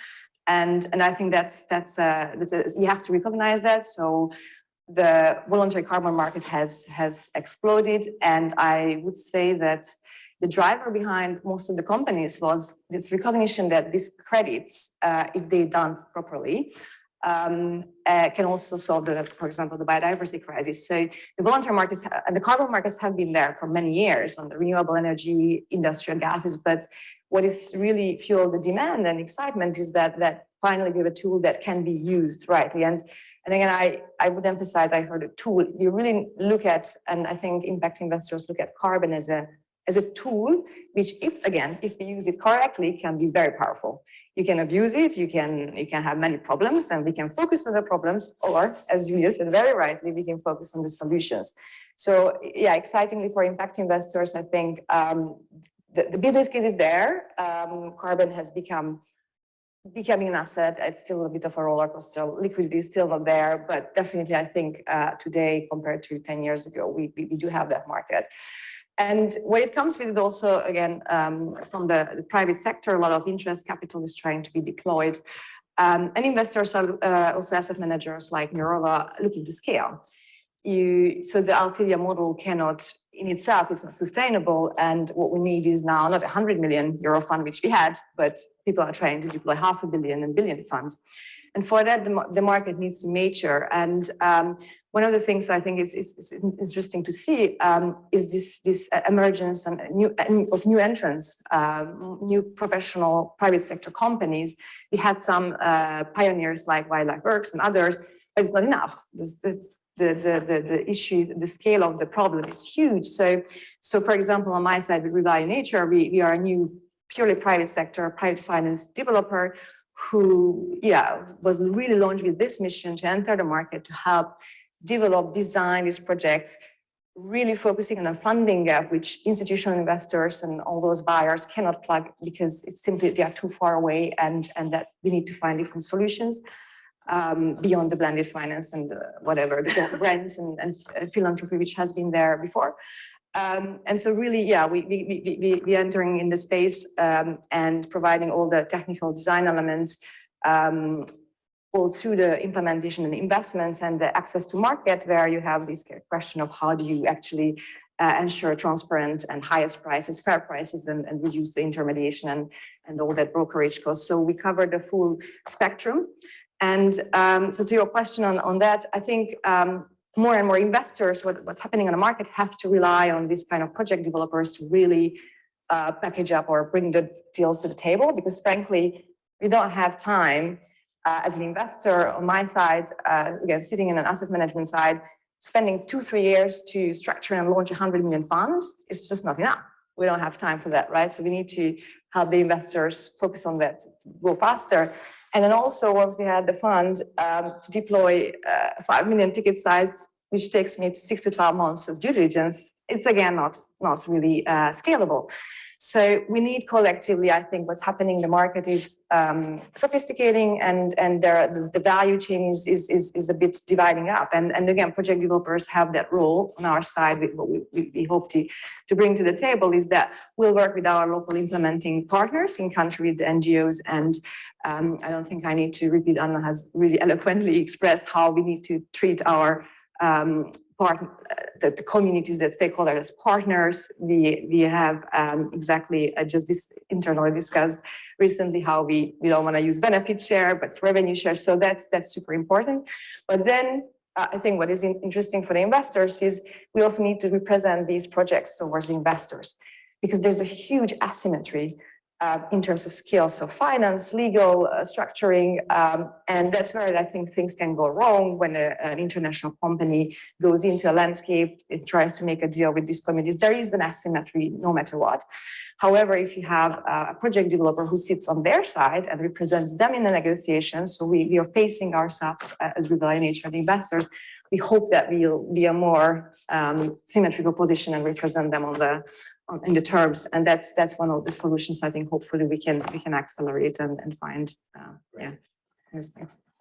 S8: And I think that's you have to recognize that. So the voluntary carbon market has exploded, and I would say that the driver behind most of the companies was this recognition that these credits, if they're done properly, can also solve for example, the biodiversity crisis. So the voluntary markets and the carbon markets have been there for many years on the renewable energy, industrial gases, but what is really fueled the demand and excitement is that finally we have a tool that can be used rightly. And again, I would emphasize, I heard a tool. You really look at, and I think impact investors look at carbon as a as a tool, which if we use it correctly, can be very powerful. You can abuse it, you can have many problems, and we can focus on the problems, or as Julia said very rightly, we can focus on the solutions. So yeah, excitingly for impact investors, I think the business case is there. Carbon has becoming an asset. It's still a bit of a roller coaster. Liquidity is still not there, but definitely I think today compared to 10 years ago, we do have that market. And what it comes with it also, again, from the private sector, a lot of interest capital is trying to be deployed. And investors are also asset managers like Mirova looking to scale. So the Altilia model cannot, in itself, it's not sustainable. And what we need is now not 100 million euro fund, which we had, but people are trying to deploy 500 million and billion funds. And for that, the market needs to mature. And one of the things I think is interesting to see is this emergence of new entrants, new professional private sector companies. We had some pioneers like Wildlife Works and others, but it's not enough. The issue, the scale of the problem is huge. So for example, on my side with BioNature, we are a new purely private sector, private finance developer who, was really launched with this mission to enter the market to help develop, design these projects, really focusing on a funding gap, which institutional investors and all those buyers cannot plug because it's simply they are too far away, and that we need to find different solutions. Beyond the blended finance and whatever, the grants and philanthropy, which has been there before. And so really, we entering in the space and providing all the technical design elements, all through the implementation and investments and the access to market, where you have this question of how do you actually ensure transparent and highest prices, fair prices, and reduce the intermediation and all that brokerage costs. So we cover the full spectrum. And so to your question on that, I think more and more investors, what's happening on the market, have to rely on this kind of project developers to really package up or bring the deals to the table, because frankly, we don't have time as an investor on my side, again, sitting in an asset management side, spending 2-3 years to structure and launch 100 million fund. It's just not enough. We don't have time for that, right? So we need to help the investors focus on that, go faster. And then also, once we had the fund to deploy 5 million ticket size, which takes me to 6 to 12 months of due diligence, it's again not really scalable. So we need collectively, I think what's happening in the market is sophisticating, and the value chain is a bit dividing up. And again, project developers have that role on our side. What we hope to bring to the table is that we'll work with our local implementing partners in country, with the NGOs, and I don't think I need to repeat, Anna has really eloquently expressed how we need to treat our the communities, the stakeholders as partners. We have exactly just internally discussed recently how we don't want to use benefit share, but revenue share. So that's super important. But then I think what is interesting for the investors is we also need to represent these projects towards investors, because there's a huge asymmetry in terms of skills, so finance, legal, structuring, and that's where I think things can go wrong when an international company goes into a landscape, it tries to make a deal with these communities. There is an asymmetry no matter what. However, if you have a project developer who sits on their side and represents them in the negotiation, so we are facing ourselves as BioNature investors, we hope that we'll be a more symmetrical position and represent them in the terms, and that's one of the solutions I think hopefully we can accelerate and find.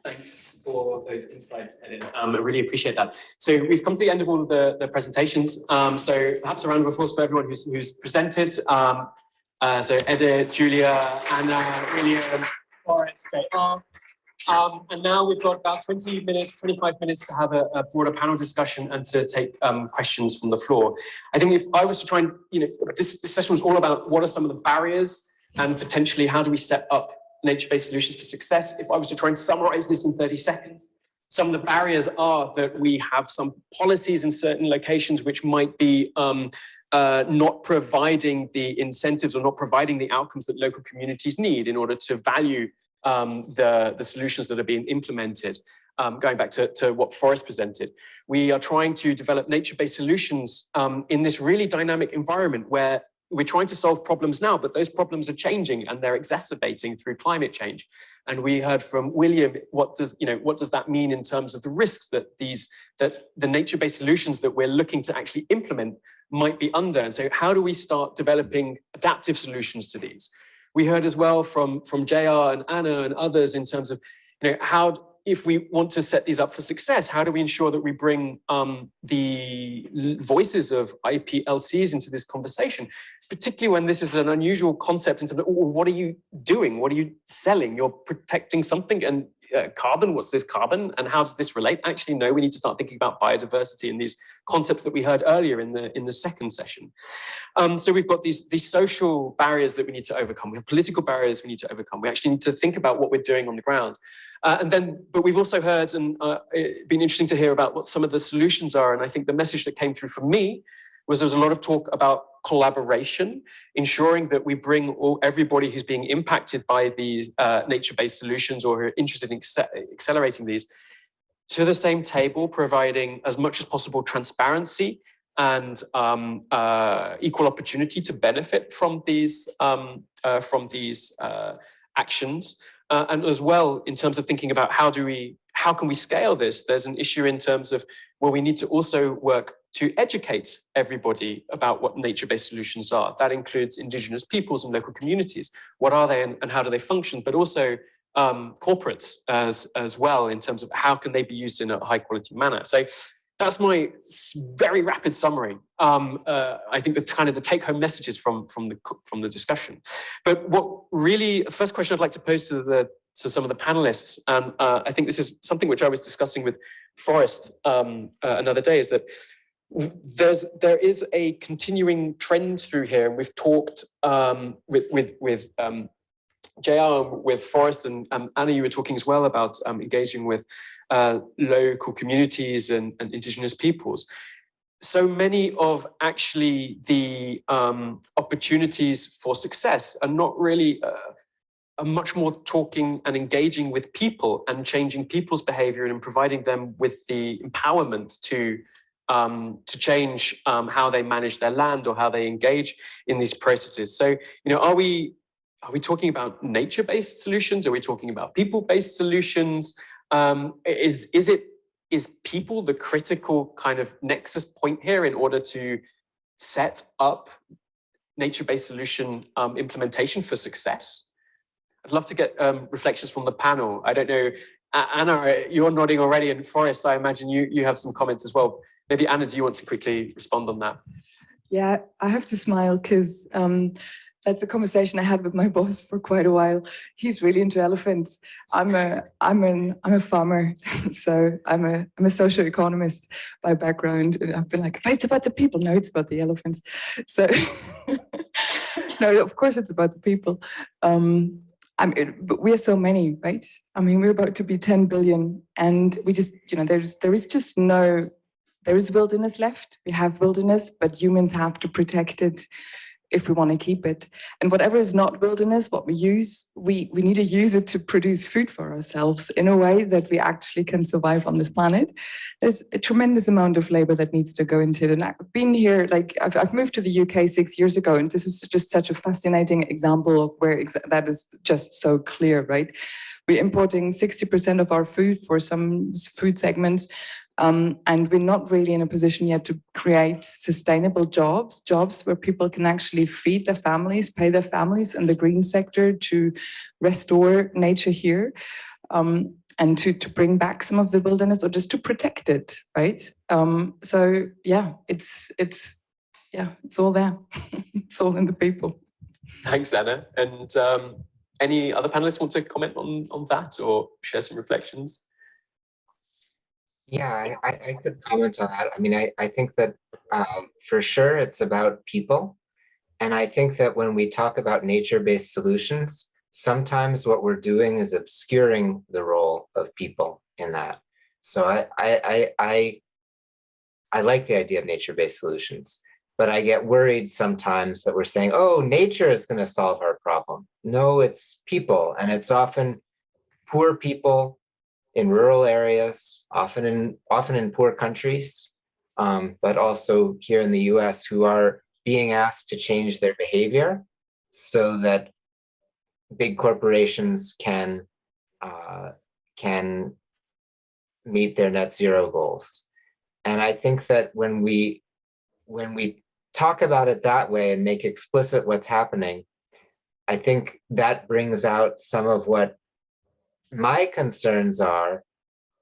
S2: Thanks for those insights, Edith. I really appreciate that. So we've come to the end of all of the presentations. So perhaps a round of applause for everyone who's presented. So Edith, Julia, Anna, William, Boris, JR. And now we've got about 25 minutes to have a broader panel discussion and to take questions from the floor. I think if I was to try and, this session was all about what are some of the barriers and potentially how do we set up nature-based solutions for success. If I was to try and summarize this in 30 seconds, some of the barriers are that we have some policies in certain locations which might be not providing the incentives or not providing the outcomes that local communities need in order to value the solutions that are being implemented. Going back to what Forrest presented, we are trying to develop nature-based solutions in this really dynamic environment where we're trying to solve problems now, but those problems are changing and they're exacerbating through climate change. And we heard from William, what does that mean in terms of the risks that the nature-based solutions that we're looking to actually implement might be under? And so how do we start developing adaptive solutions to these? We heard as well from JR and Anna and others in terms of, how, if we want to set these up for success, how do we ensure that we bring the voices of IPLCs into this conversation, particularly when this is an unusual concept in terms of, what are you doing? What are you selling? You're protecting something, and carbon, what's this carbon? And how does this relate? Actually, no, we need to start thinking about biodiversity and these concepts that we heard earlier in the second session. So we've got these social barriers that we need to overcome. We have political barriers we need to overcome. We actually need to think about what we're doing on the ground. But we've also heard, and it's been interesting to hear about what some of the solutions are. And I think the message that came through from me was there was a lot of talk about collaboration, ensuring that we bring everybody who's being impacted by these nature-based solutions or who are interested in accelerating these to the same table, providing as much as possible transparency and equal opportunity to benefit from these actions. And as well, in terms of thinking about how can we scale this, there's an issue in terms of, well, we need to also work to educate everybody about what nature-based solutions are. That includes indigenous peoples and local communities. What are they and how do they function? But also corporates as well, in terms of how can they be used in a high quality manner. So that's my very rapid summary. I think the take-home messages from the discussion. But what really, the first question I'd like to pose to some of the panelists, and I think this is something which I was discussing with Forrest another day, is that there is a continuing trend through here, and we've talked with JR, with Forrest, and Anna, you were talking as well about engaging with local communities and indigenous peoples. So many of actually the opportunities for success are not really, are much more talking and engaging with people and changing people's behavior and providing them with the empowerment to change how they manage their land or how they engage in these processes. So, are we talking about nature-based solutions? Are we talking about people-based solutions? Is people the critical kind of nexus point here in order to set up nature-based solution implementation for success? I'd love to get reflections from the panel. I don't know, Anna, you're nodding already, and Forrest, I imagine you have some comments as well. Maybe Anna, do you want to quickly respond on that?
S7: Yeah, I have to smile because that's a conversation I had with my boss for quite a while. He's really into elephants. I'm a farmer, so I'm a socioeconomist by background. And I've been like, but it's about the people. No, it's about the elephants. So no, of course it's about the people. But we are so many, right? I mean, we're about to be 10 billion, and we just, there is wilderness left. We have wilderness, but humans have to protect it if we want to keep it. And whatever is not wilderness, what we use, we need to use it to produce food for ourselves in a way that we actually can survive on this planet. There's a tremendous amount of labor that needs to go into it. And I've been here, I've moved to the UK 6 years ago, and this is just such a fascinating example of where that is just so clear, right? We're importing 60% of our food for some food segments. And we're not really in a position yet to create sustainable jobs where people can actually feed their families, pay their families in the green sector to restore nature here, and to bring back some of the wilderness or just to protect it, right? So yeah, it's all there. It's all in the people.
S2: Thanks, Anna. And any other panelists want to comment on that or share some reflections?
S3: Yeah, I could comment on that. I mean, I think that for sure it's about people. And I think that when we talk about nature-based solutions, sometimes what we're doing is obscuring the role of people in that. So I like the idea of nature-based solutions, but I get worried sometimes that we're saying, oh, nature is going to solve our problem. No, it's people, and it's often poor people in rural areas, often in poor countries, but also here in the US, who are being asked to change their behavior so that big corporations can meet their net zero goals. And I think that when we talk about it that way and make explicit what's happening, I think that brings out some of what my concerns are.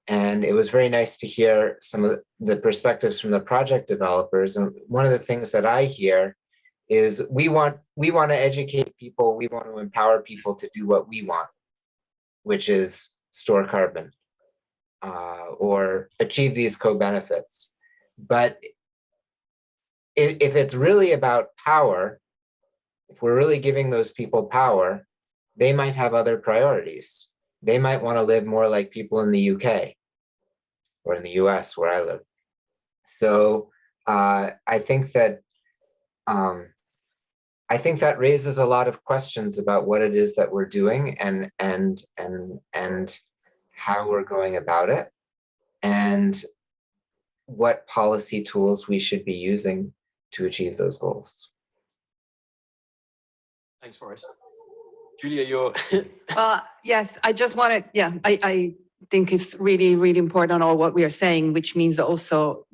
S3: And it was very nice to hear some of the perspectives from the project developers. And one of the things that I hear is we want to educate people, we want to empower people to do what we want, which is store carbon or achieve these co-benefits. But if it's really about power, if we're really giving those people power, they might have other priorities. They might want to live more like people in the UK or in the US where I live. So I think that raises a lot of questions about what it is that we're doing and how we're going about it, and what policy tools we should be using to achieve those goals.
S2: Thanks, Forrest. Julia, you're...
S5: Well, yes, I just wanted, I think it's really, really important all what we are saying, which means also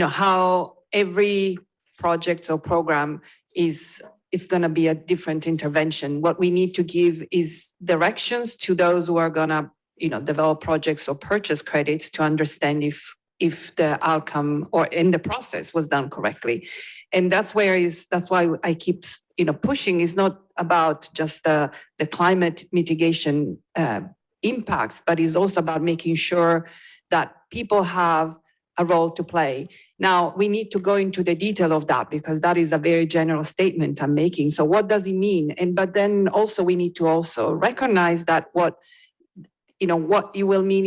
S5: how every project or program it's going to be a different intervention. What we need to give is directions to those who are going to, develop projects or purchase credits to understand if the outcome or in the process was done correctly. And that's why I keep, pushing is not about just the climate mitigation impacts, but is also about making sure that people have a role to play. Now, we need to go into the detail of that because that is a very general statement I'm making. So what does it mean? But then also we need to also recognize that what you will mean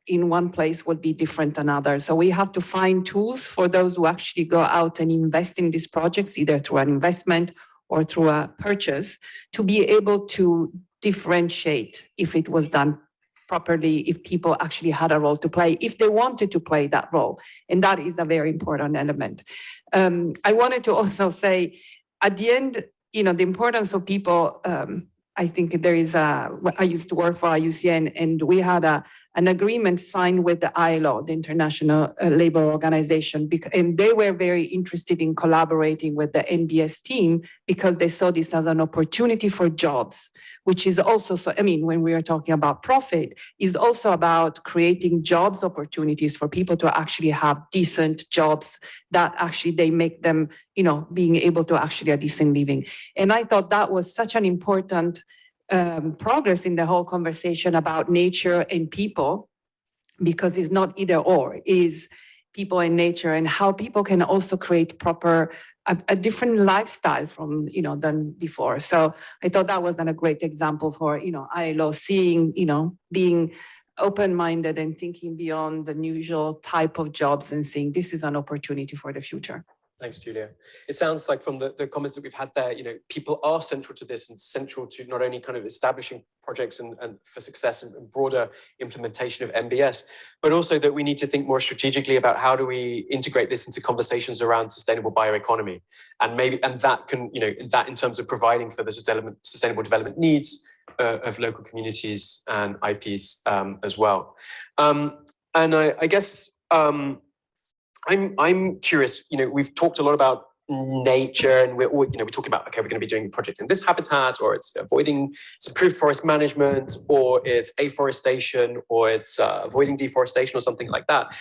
S5: in one place would be different than others. So we have to find tools for those who actually go out and invest in these projects, either through an investment or through a purchase, to be able to differentiate if it was done properly, if people actually had a role to play, if they wanted to play that role. And that is a very important element. I wanted to also say, at the end, the importance of people, I think there is I used to work for IUCN, and we had an agreement signed with the ILO, the International Labour Organization, and they were very interested in collaborating with the NbS team because they saw this as an opportunity for jobs, which is also, when we are talking about profit, is also about creating jobs opportunities for people to actually have decent jobs that actually they make them, being able to actually a decent living. And I thought that was such an important progress in the whole conversation about nature and people, because it's not either or, is people and nature, and how people can also create a different lifestyle from than before. So I thought that was a great example for ILO seeing being open-minded and thinking beyond the usual type of jobs and saying this is an opportunity for the future.
S2: Thanks, Julia. It sounds like from the comments that we've had there, people are central to this and central to not only kind of establishing projects and for success and broader implementation of NbS, but also that we need to think more strategically about how do we integrate this into conversations around sustainable bioeconomy, and that can, that in terms of providing for the sustainable development needs of local communities and IPs as well. And I guess. I'm curious, we've talked a lot about nature, and we're talking about, okay, we're going to be doing a project in this habitat, or it's improved forest management, or it's afforestation, or it's avoiding deforestation or something like that.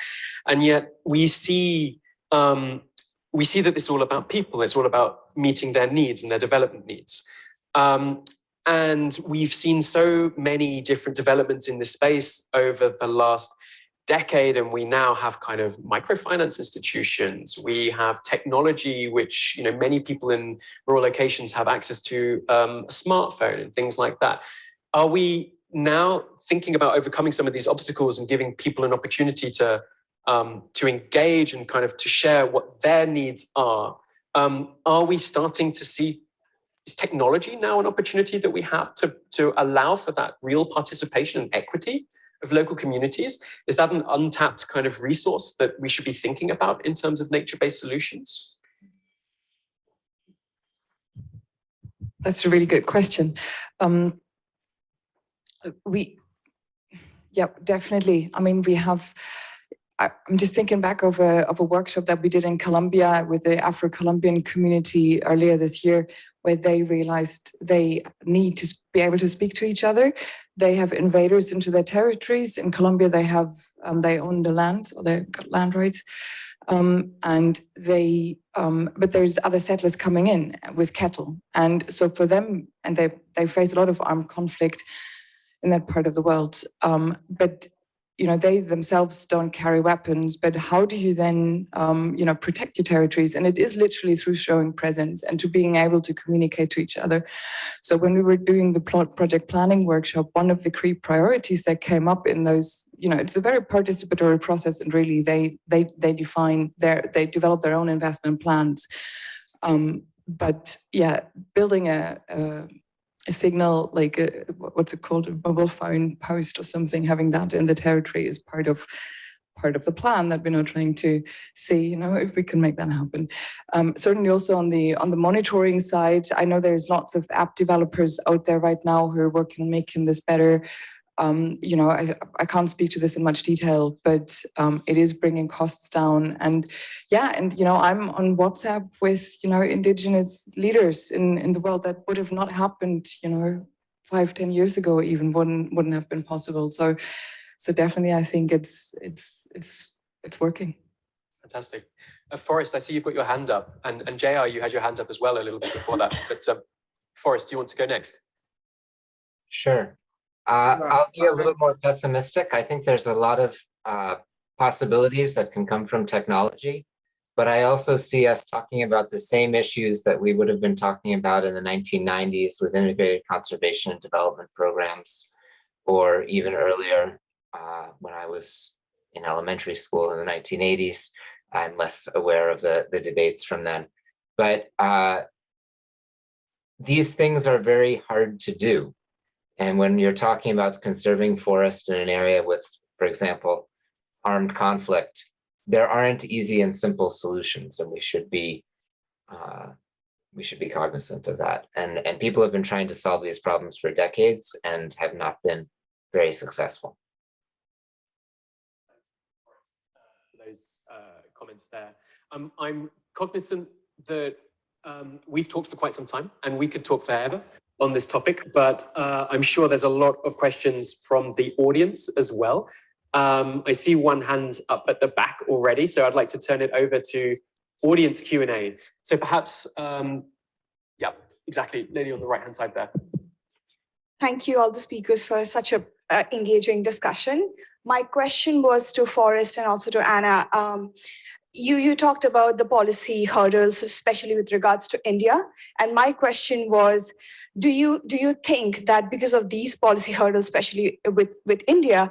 S2: And yet we see that it's all about people. It's all about meeting their needs and their development needs. And we've seen so many different developments in this space over the last decade, and we now have kind of microfinance institutions. We have technology, which many people in rural locations have access to a smartphone and things like that. Are we now thinking about overcoming some of these obstacles and giving people an opportunity to engage and kind of to share what their needs are? Are we starting to see, is technology now an opportunity that we have to allow for that real participation and equity of local communities? Is that an untapped kind of resource that we should be thinking about in terms of nature-based solutions?
S7: That's a really good question. Yeah, definitely. I mean, I'm just thinking back of a workshop that we did in Colombia with the Afro-Colombian community earlier this year, where they realized they need to be able to speak to each other. They have invaders into their territories. In Colombia, they own the land, or they've got land rights. But there's other settlers coming in with cattle. And so for them, and they face a lot of armed conflict in that part of the world. But they themselves don't carry weapons, but how do you then, protect your territories? And it is literally through showing presence and to being able to communicate to each other. So when we were doing the project planning workshop, one of the key priorities that came up in those, it's a very participatory process, and really they develop their own investment plans. But yeah, building a signal, like what's it called, a mobile phone post or something, having that in the territory is part of the plan that we're now trying to see, if we can make that happen. Certainly also on the monitoring side, I know there's lots of app developers out there right now who are working on making this better. I can't speak to this in much detail, but it is bringing costs down. And I'm on WhatsApp with, indigenous leaders in the world. That would have not happened, 5-10 years ago, even wouldn't have been possible. So definitely, I think it's working.
S2: Fantastic. Forrest, I see you've got your hand up, and JR, you had your hand up as well a little bit before that. But Forrest, do you want to go next?
S3: Sure. I'll be a little more pessimistic. I think there's a lot of possibilities that can come from technology, but I also see us talking about the same issues that we would have been talking about in the 1990s with integrated conservation and development programs, or even earlier when I was in elementary school in the 1980s. I'm less aware of the debates from then, but these things are very hard to do. And when you're talking about conserving forest in an area with, for example, armed conflict, there aren't easy and simple solutions, and we should be cognizant of that. And people have been trying to solve these problems for decades and have not been very successful.
S2: Those comments there. I'm cognizant that we've talked for quite some time, and we could talk forever on this topic, but I'm sure there's a lot of questions from the audience as well. I see one hand up at the back already, so I'd like to turn it over to audience Q&A. So perhaps, yeah, exactly, lady on the right-hand side there.
S9: Thank you all the speakers for such a engaging discussion. My question was to Forrest and also to Anna. You talked about the policy hurdles, especially with regards to India. And my question was, do you think that because of these policy hurdles, especially with India,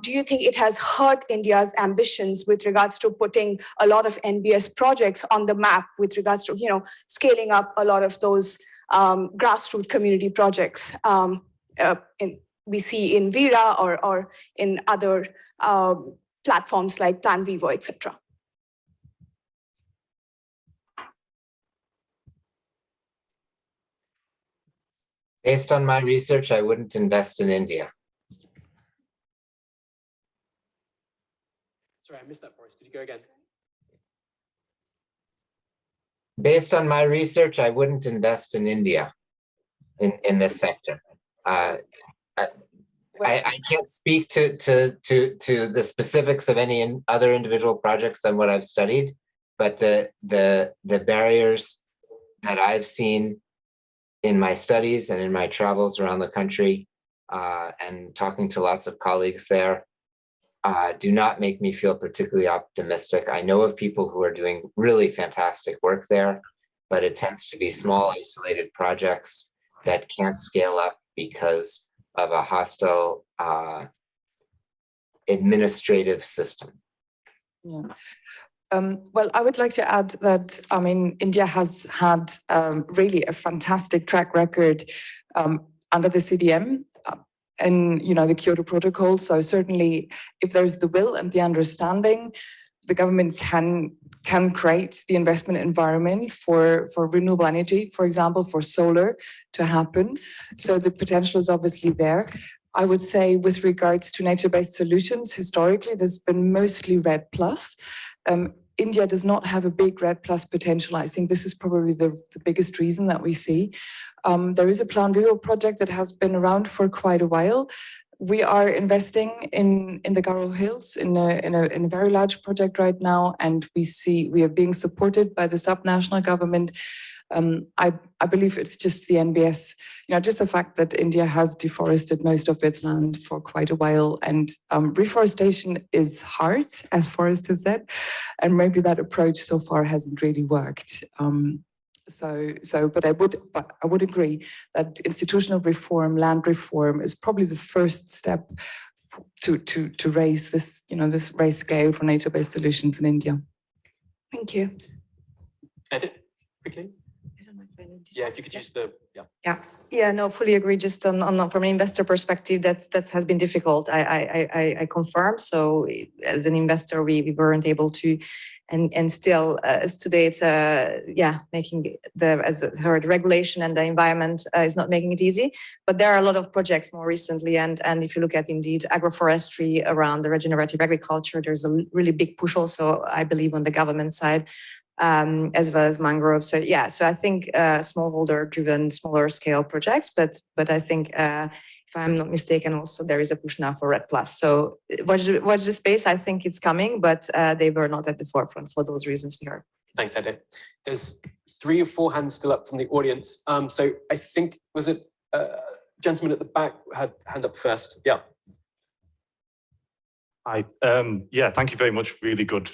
S9: do you think it has hurt India's ambitions with regards to putting a lot of NbS projects on the map with regards to, scaling up a lot of those grassroots community projects we see in Vera or in other platforms like Plan Vivo, etc.?
S3: Based on my research, I wouldn't invest in India.
S2: Sorry, I missed that, Forrest. Could you go again?
S3: Based on my research, I wouldn't invest in India in this sector. I can't speak to the specifics of any other individual projects than what I've studied, but the barriers that I've seen in my studies and in my travels around the country and talking to lots of colleagues there do not make me feel particularly optimistic. I know of people who are doing really fantastic work there, but it tends to be small, isolated projects that can't scale up because of a hostile administrative system.
S7: Yeah. Well, I would like to add that, India has had really a fantastic track record under the CDM and, the Kyoto Protocol. So certainly, if there's the will and the understanding, the government can can create the investment environment for renewable energy, for example, for solar to happen. So the potential is obviously there. I would say with regards to nature-based solutions, historically, there's been mostly REDD+. India does not have a big REDD+ potential. I think this is probably the biggest reason that we see. There is a Plan Vivo project that has been around for quite a while. We are investing in the Garo Hills in a very large project right now, and we are being supported by the subnational government. I believe it's just the NbS, just the fact that India has deforested most of its land for quite a while, and reforestation is hard, as Forrest has said, and maybe that approach so far hasn't really worked. But I would agree that institutional reform, land reform, is probably the first step to raise this, this raise scale for nature-based solutions in India.
S9: Thank you.
S2: Edit quickly. Yeah, if you could use the
S8: No, fully agree. Just on from an investor perspective, that has been difficult. I confirm. So as an investor, we weren't able to. And still, as today, it's making as heard, regulation and the environment is not making it easy. But there are a lot of projects more recently, and if you look at indeed agroforestry around the regenerative agriculture, there's a really big push also, I believe, on the government side, as well as mangrove. So I think smallholder-driven, smaller scale projects, but I think. If I'm not mistaken, also there is a push now for REDD+. So watch the space. I think it's coming, but they were not at the forefront for those reasons we heard.
S2: Thanks, Edit. There's 3 or 4 hands still up from the audience. So I think, was it gentleman at the back had hand up first? Yeah.
S10: Hi. Thank you very much. Really good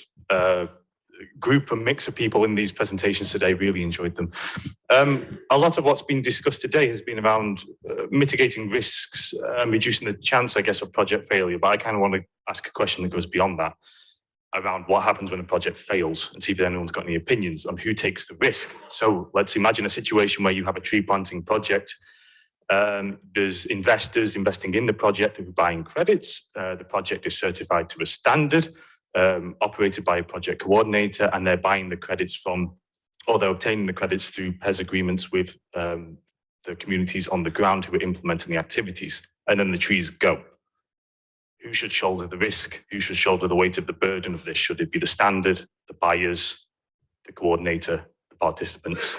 S10: group and mix of people in these presentations today. Really enjoyed them. A lot of what's been discussed today has been around mitigating risks and reducing the chance, I guess, of project failure. But I kind of want to ask a question that goes beyond that, around what happens when a project fails, and see if anyone's got any opinions on who takes the risk. So let's imagine a situation where you have a tree planting project. There's investors investing in the project who are buying credits. The project is certified to a standard. Operated by a project coordinator, and they're buying the credits from, or they're obtaining the credits through PES agreements with the communities on the ground who are implementing the activities, and then the trees go. Who should shoulder the risk? Who should shoulder the weight of the burden of this? Should it be the standard, the buyers, the coordinator, the participants?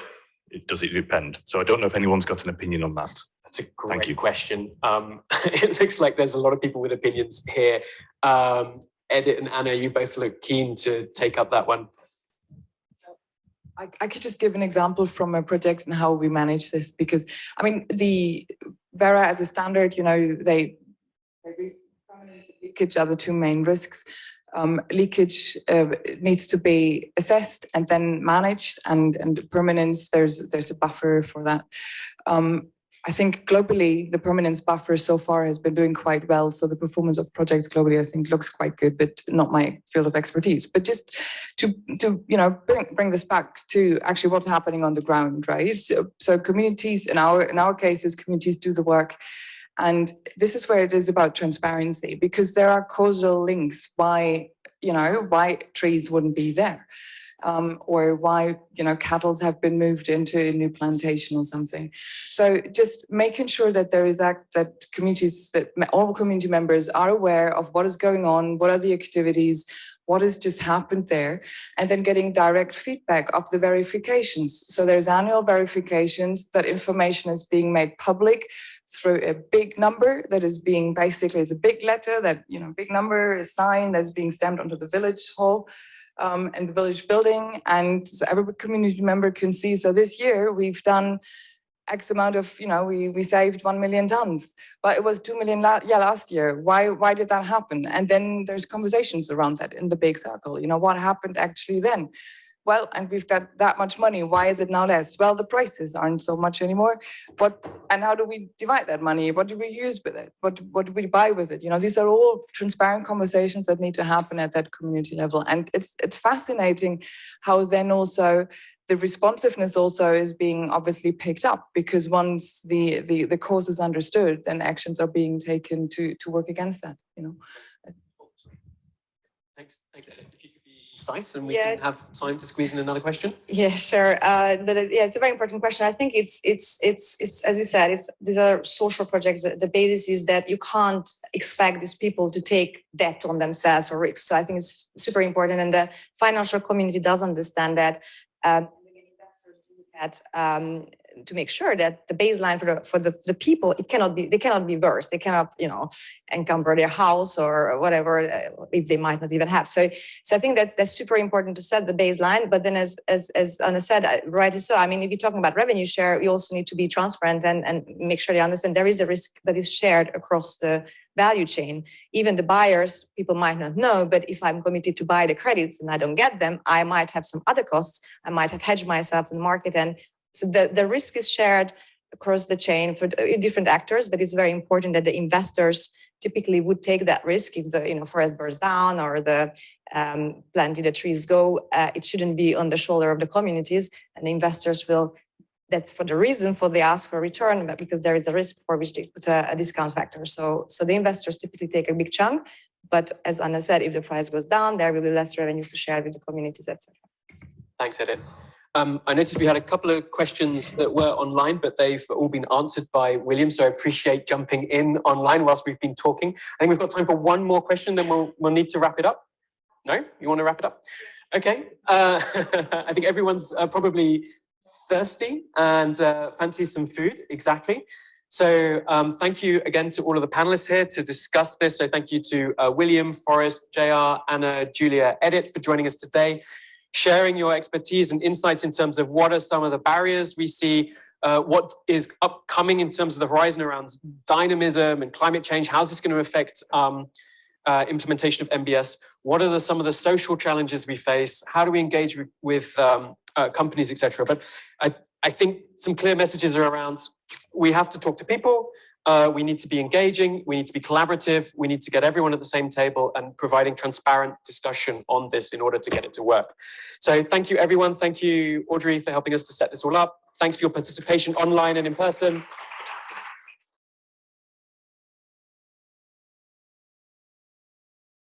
S10: Does it depend? So I don't know if anyone's got an opinion on that.
S2: That's a great question. It looks like there's a lot of people with opinions here. Edit and Anna, you both look keen to take up that one.
S7: I could just give an example from a project and how we manage this, because I mean, the Vera as a standard, leakage are the 2 main risks. Leakage needs to be assessed and then managed, and permanence, there's a buffer for that. I think globally, the permanence buffer so far has been doing quite well. So the performance of projects globally, I think, looks quite good, but not my field of expertise. But just to bring this back to actually what's happening on the ground, right? So communities, in our cases, communities do the work. And this is where it is about transparency, because there are causal links why trees wouldn't be there. Or why cattle have been moved into a new plantation or something. So just making sure that there is that communities, that all community members are aware of what is going on, what are the activities, what has just happened there, and then getting direct feedback of the verifications. So there's annual verifications, that information is being made public through a big number that is being basically as a big letter, that big number is signed, that's being stamped onto the village hall. And the village building, and so every community member can see. So this year we've done X amount of, we saved 1 million tons, but it was 2 million last year. Why did that happen? And then there's conversations around that in the big circle. What happened actually then? Well, and we've got that much money. Why is it now less? Well, the prices aren't so much anymore. And how do we divide that money? What do we use with it? What do we buy with it? These are all transparent conversations that need to happen at that community level. And it's fascinating how then also the responsiveness also is being obviously picked up, because once the cause is understood, then actions are being taken to work against that.
S2: Thanks. concise and we
S8: Yeah.
S2: can have time to squeeze in another question.
S8: Yeah, sure. Yeah, it's a very important question. I think it's as you said, these are social projects. The basis is that you can't expect these people to take debt on themselves or risks. So I think it's super important, and the financial community does understand that. Investors do that to make sure that the baseline for the people, they cannot be worse. They cannot, encumber their house or whatever, if they might not even have. So I think that's super important to set the baseline. But then as Anna said, rightly so, I mean, if you're talking about revenue share, we also need to be transparent and make sure they understand there is a risk that is shared across the value chain. Even the buyers, people might not know, but if I'm committed to buy the credits and I don't get them, I might have some other costs. I might have hedged myself in the market, and so the risk is shared across the chain for different actors, but it's very important that the investors typically would take that risk if the forest burns down or the planting the trees go. It shouldn't be on the shoulder of the communities, and the investors will. That's for the reason for they ask for return, but because there is a risk for which they put a discount factor. So the investors typically take a big chunk, but as Anna said, if the price goes down, there will be less revenues to share with the communities, etc.
S2: Thanks, Edith. I noticed we had a couple of questions that were online, but they've all been answered by William, so I appreciate jumping in online whilst we've been talking. I think we've got time for one more question, then we'll need to wrap it up. No? You want to wrap it up? Okay. I think everyone's probably thirsty and fancies some food, exactly. So thank you again to all of the panelists here to discuss this. So thank you to William, Forrest, JR, Anna, Julia, Edith for joining us today, sharing your expertise and insights in terms of what are some of the barriers we see, what is upcoming in terms of the horizon around dynamism and climate change. How's this going to affect implementation of NbS? What are some of the social challenges we face? How do we engage with companies, etc.? But I think some clear messages are around, we have to talk to people, we need to be engaging, we need to be collaborative, we need to get everyone at the same table and providing transparent discussion on this in order to get it to work. So thank you, everyone. Thank you, Audrey, for helping us to set this all up. Thanks for your participation online and in person.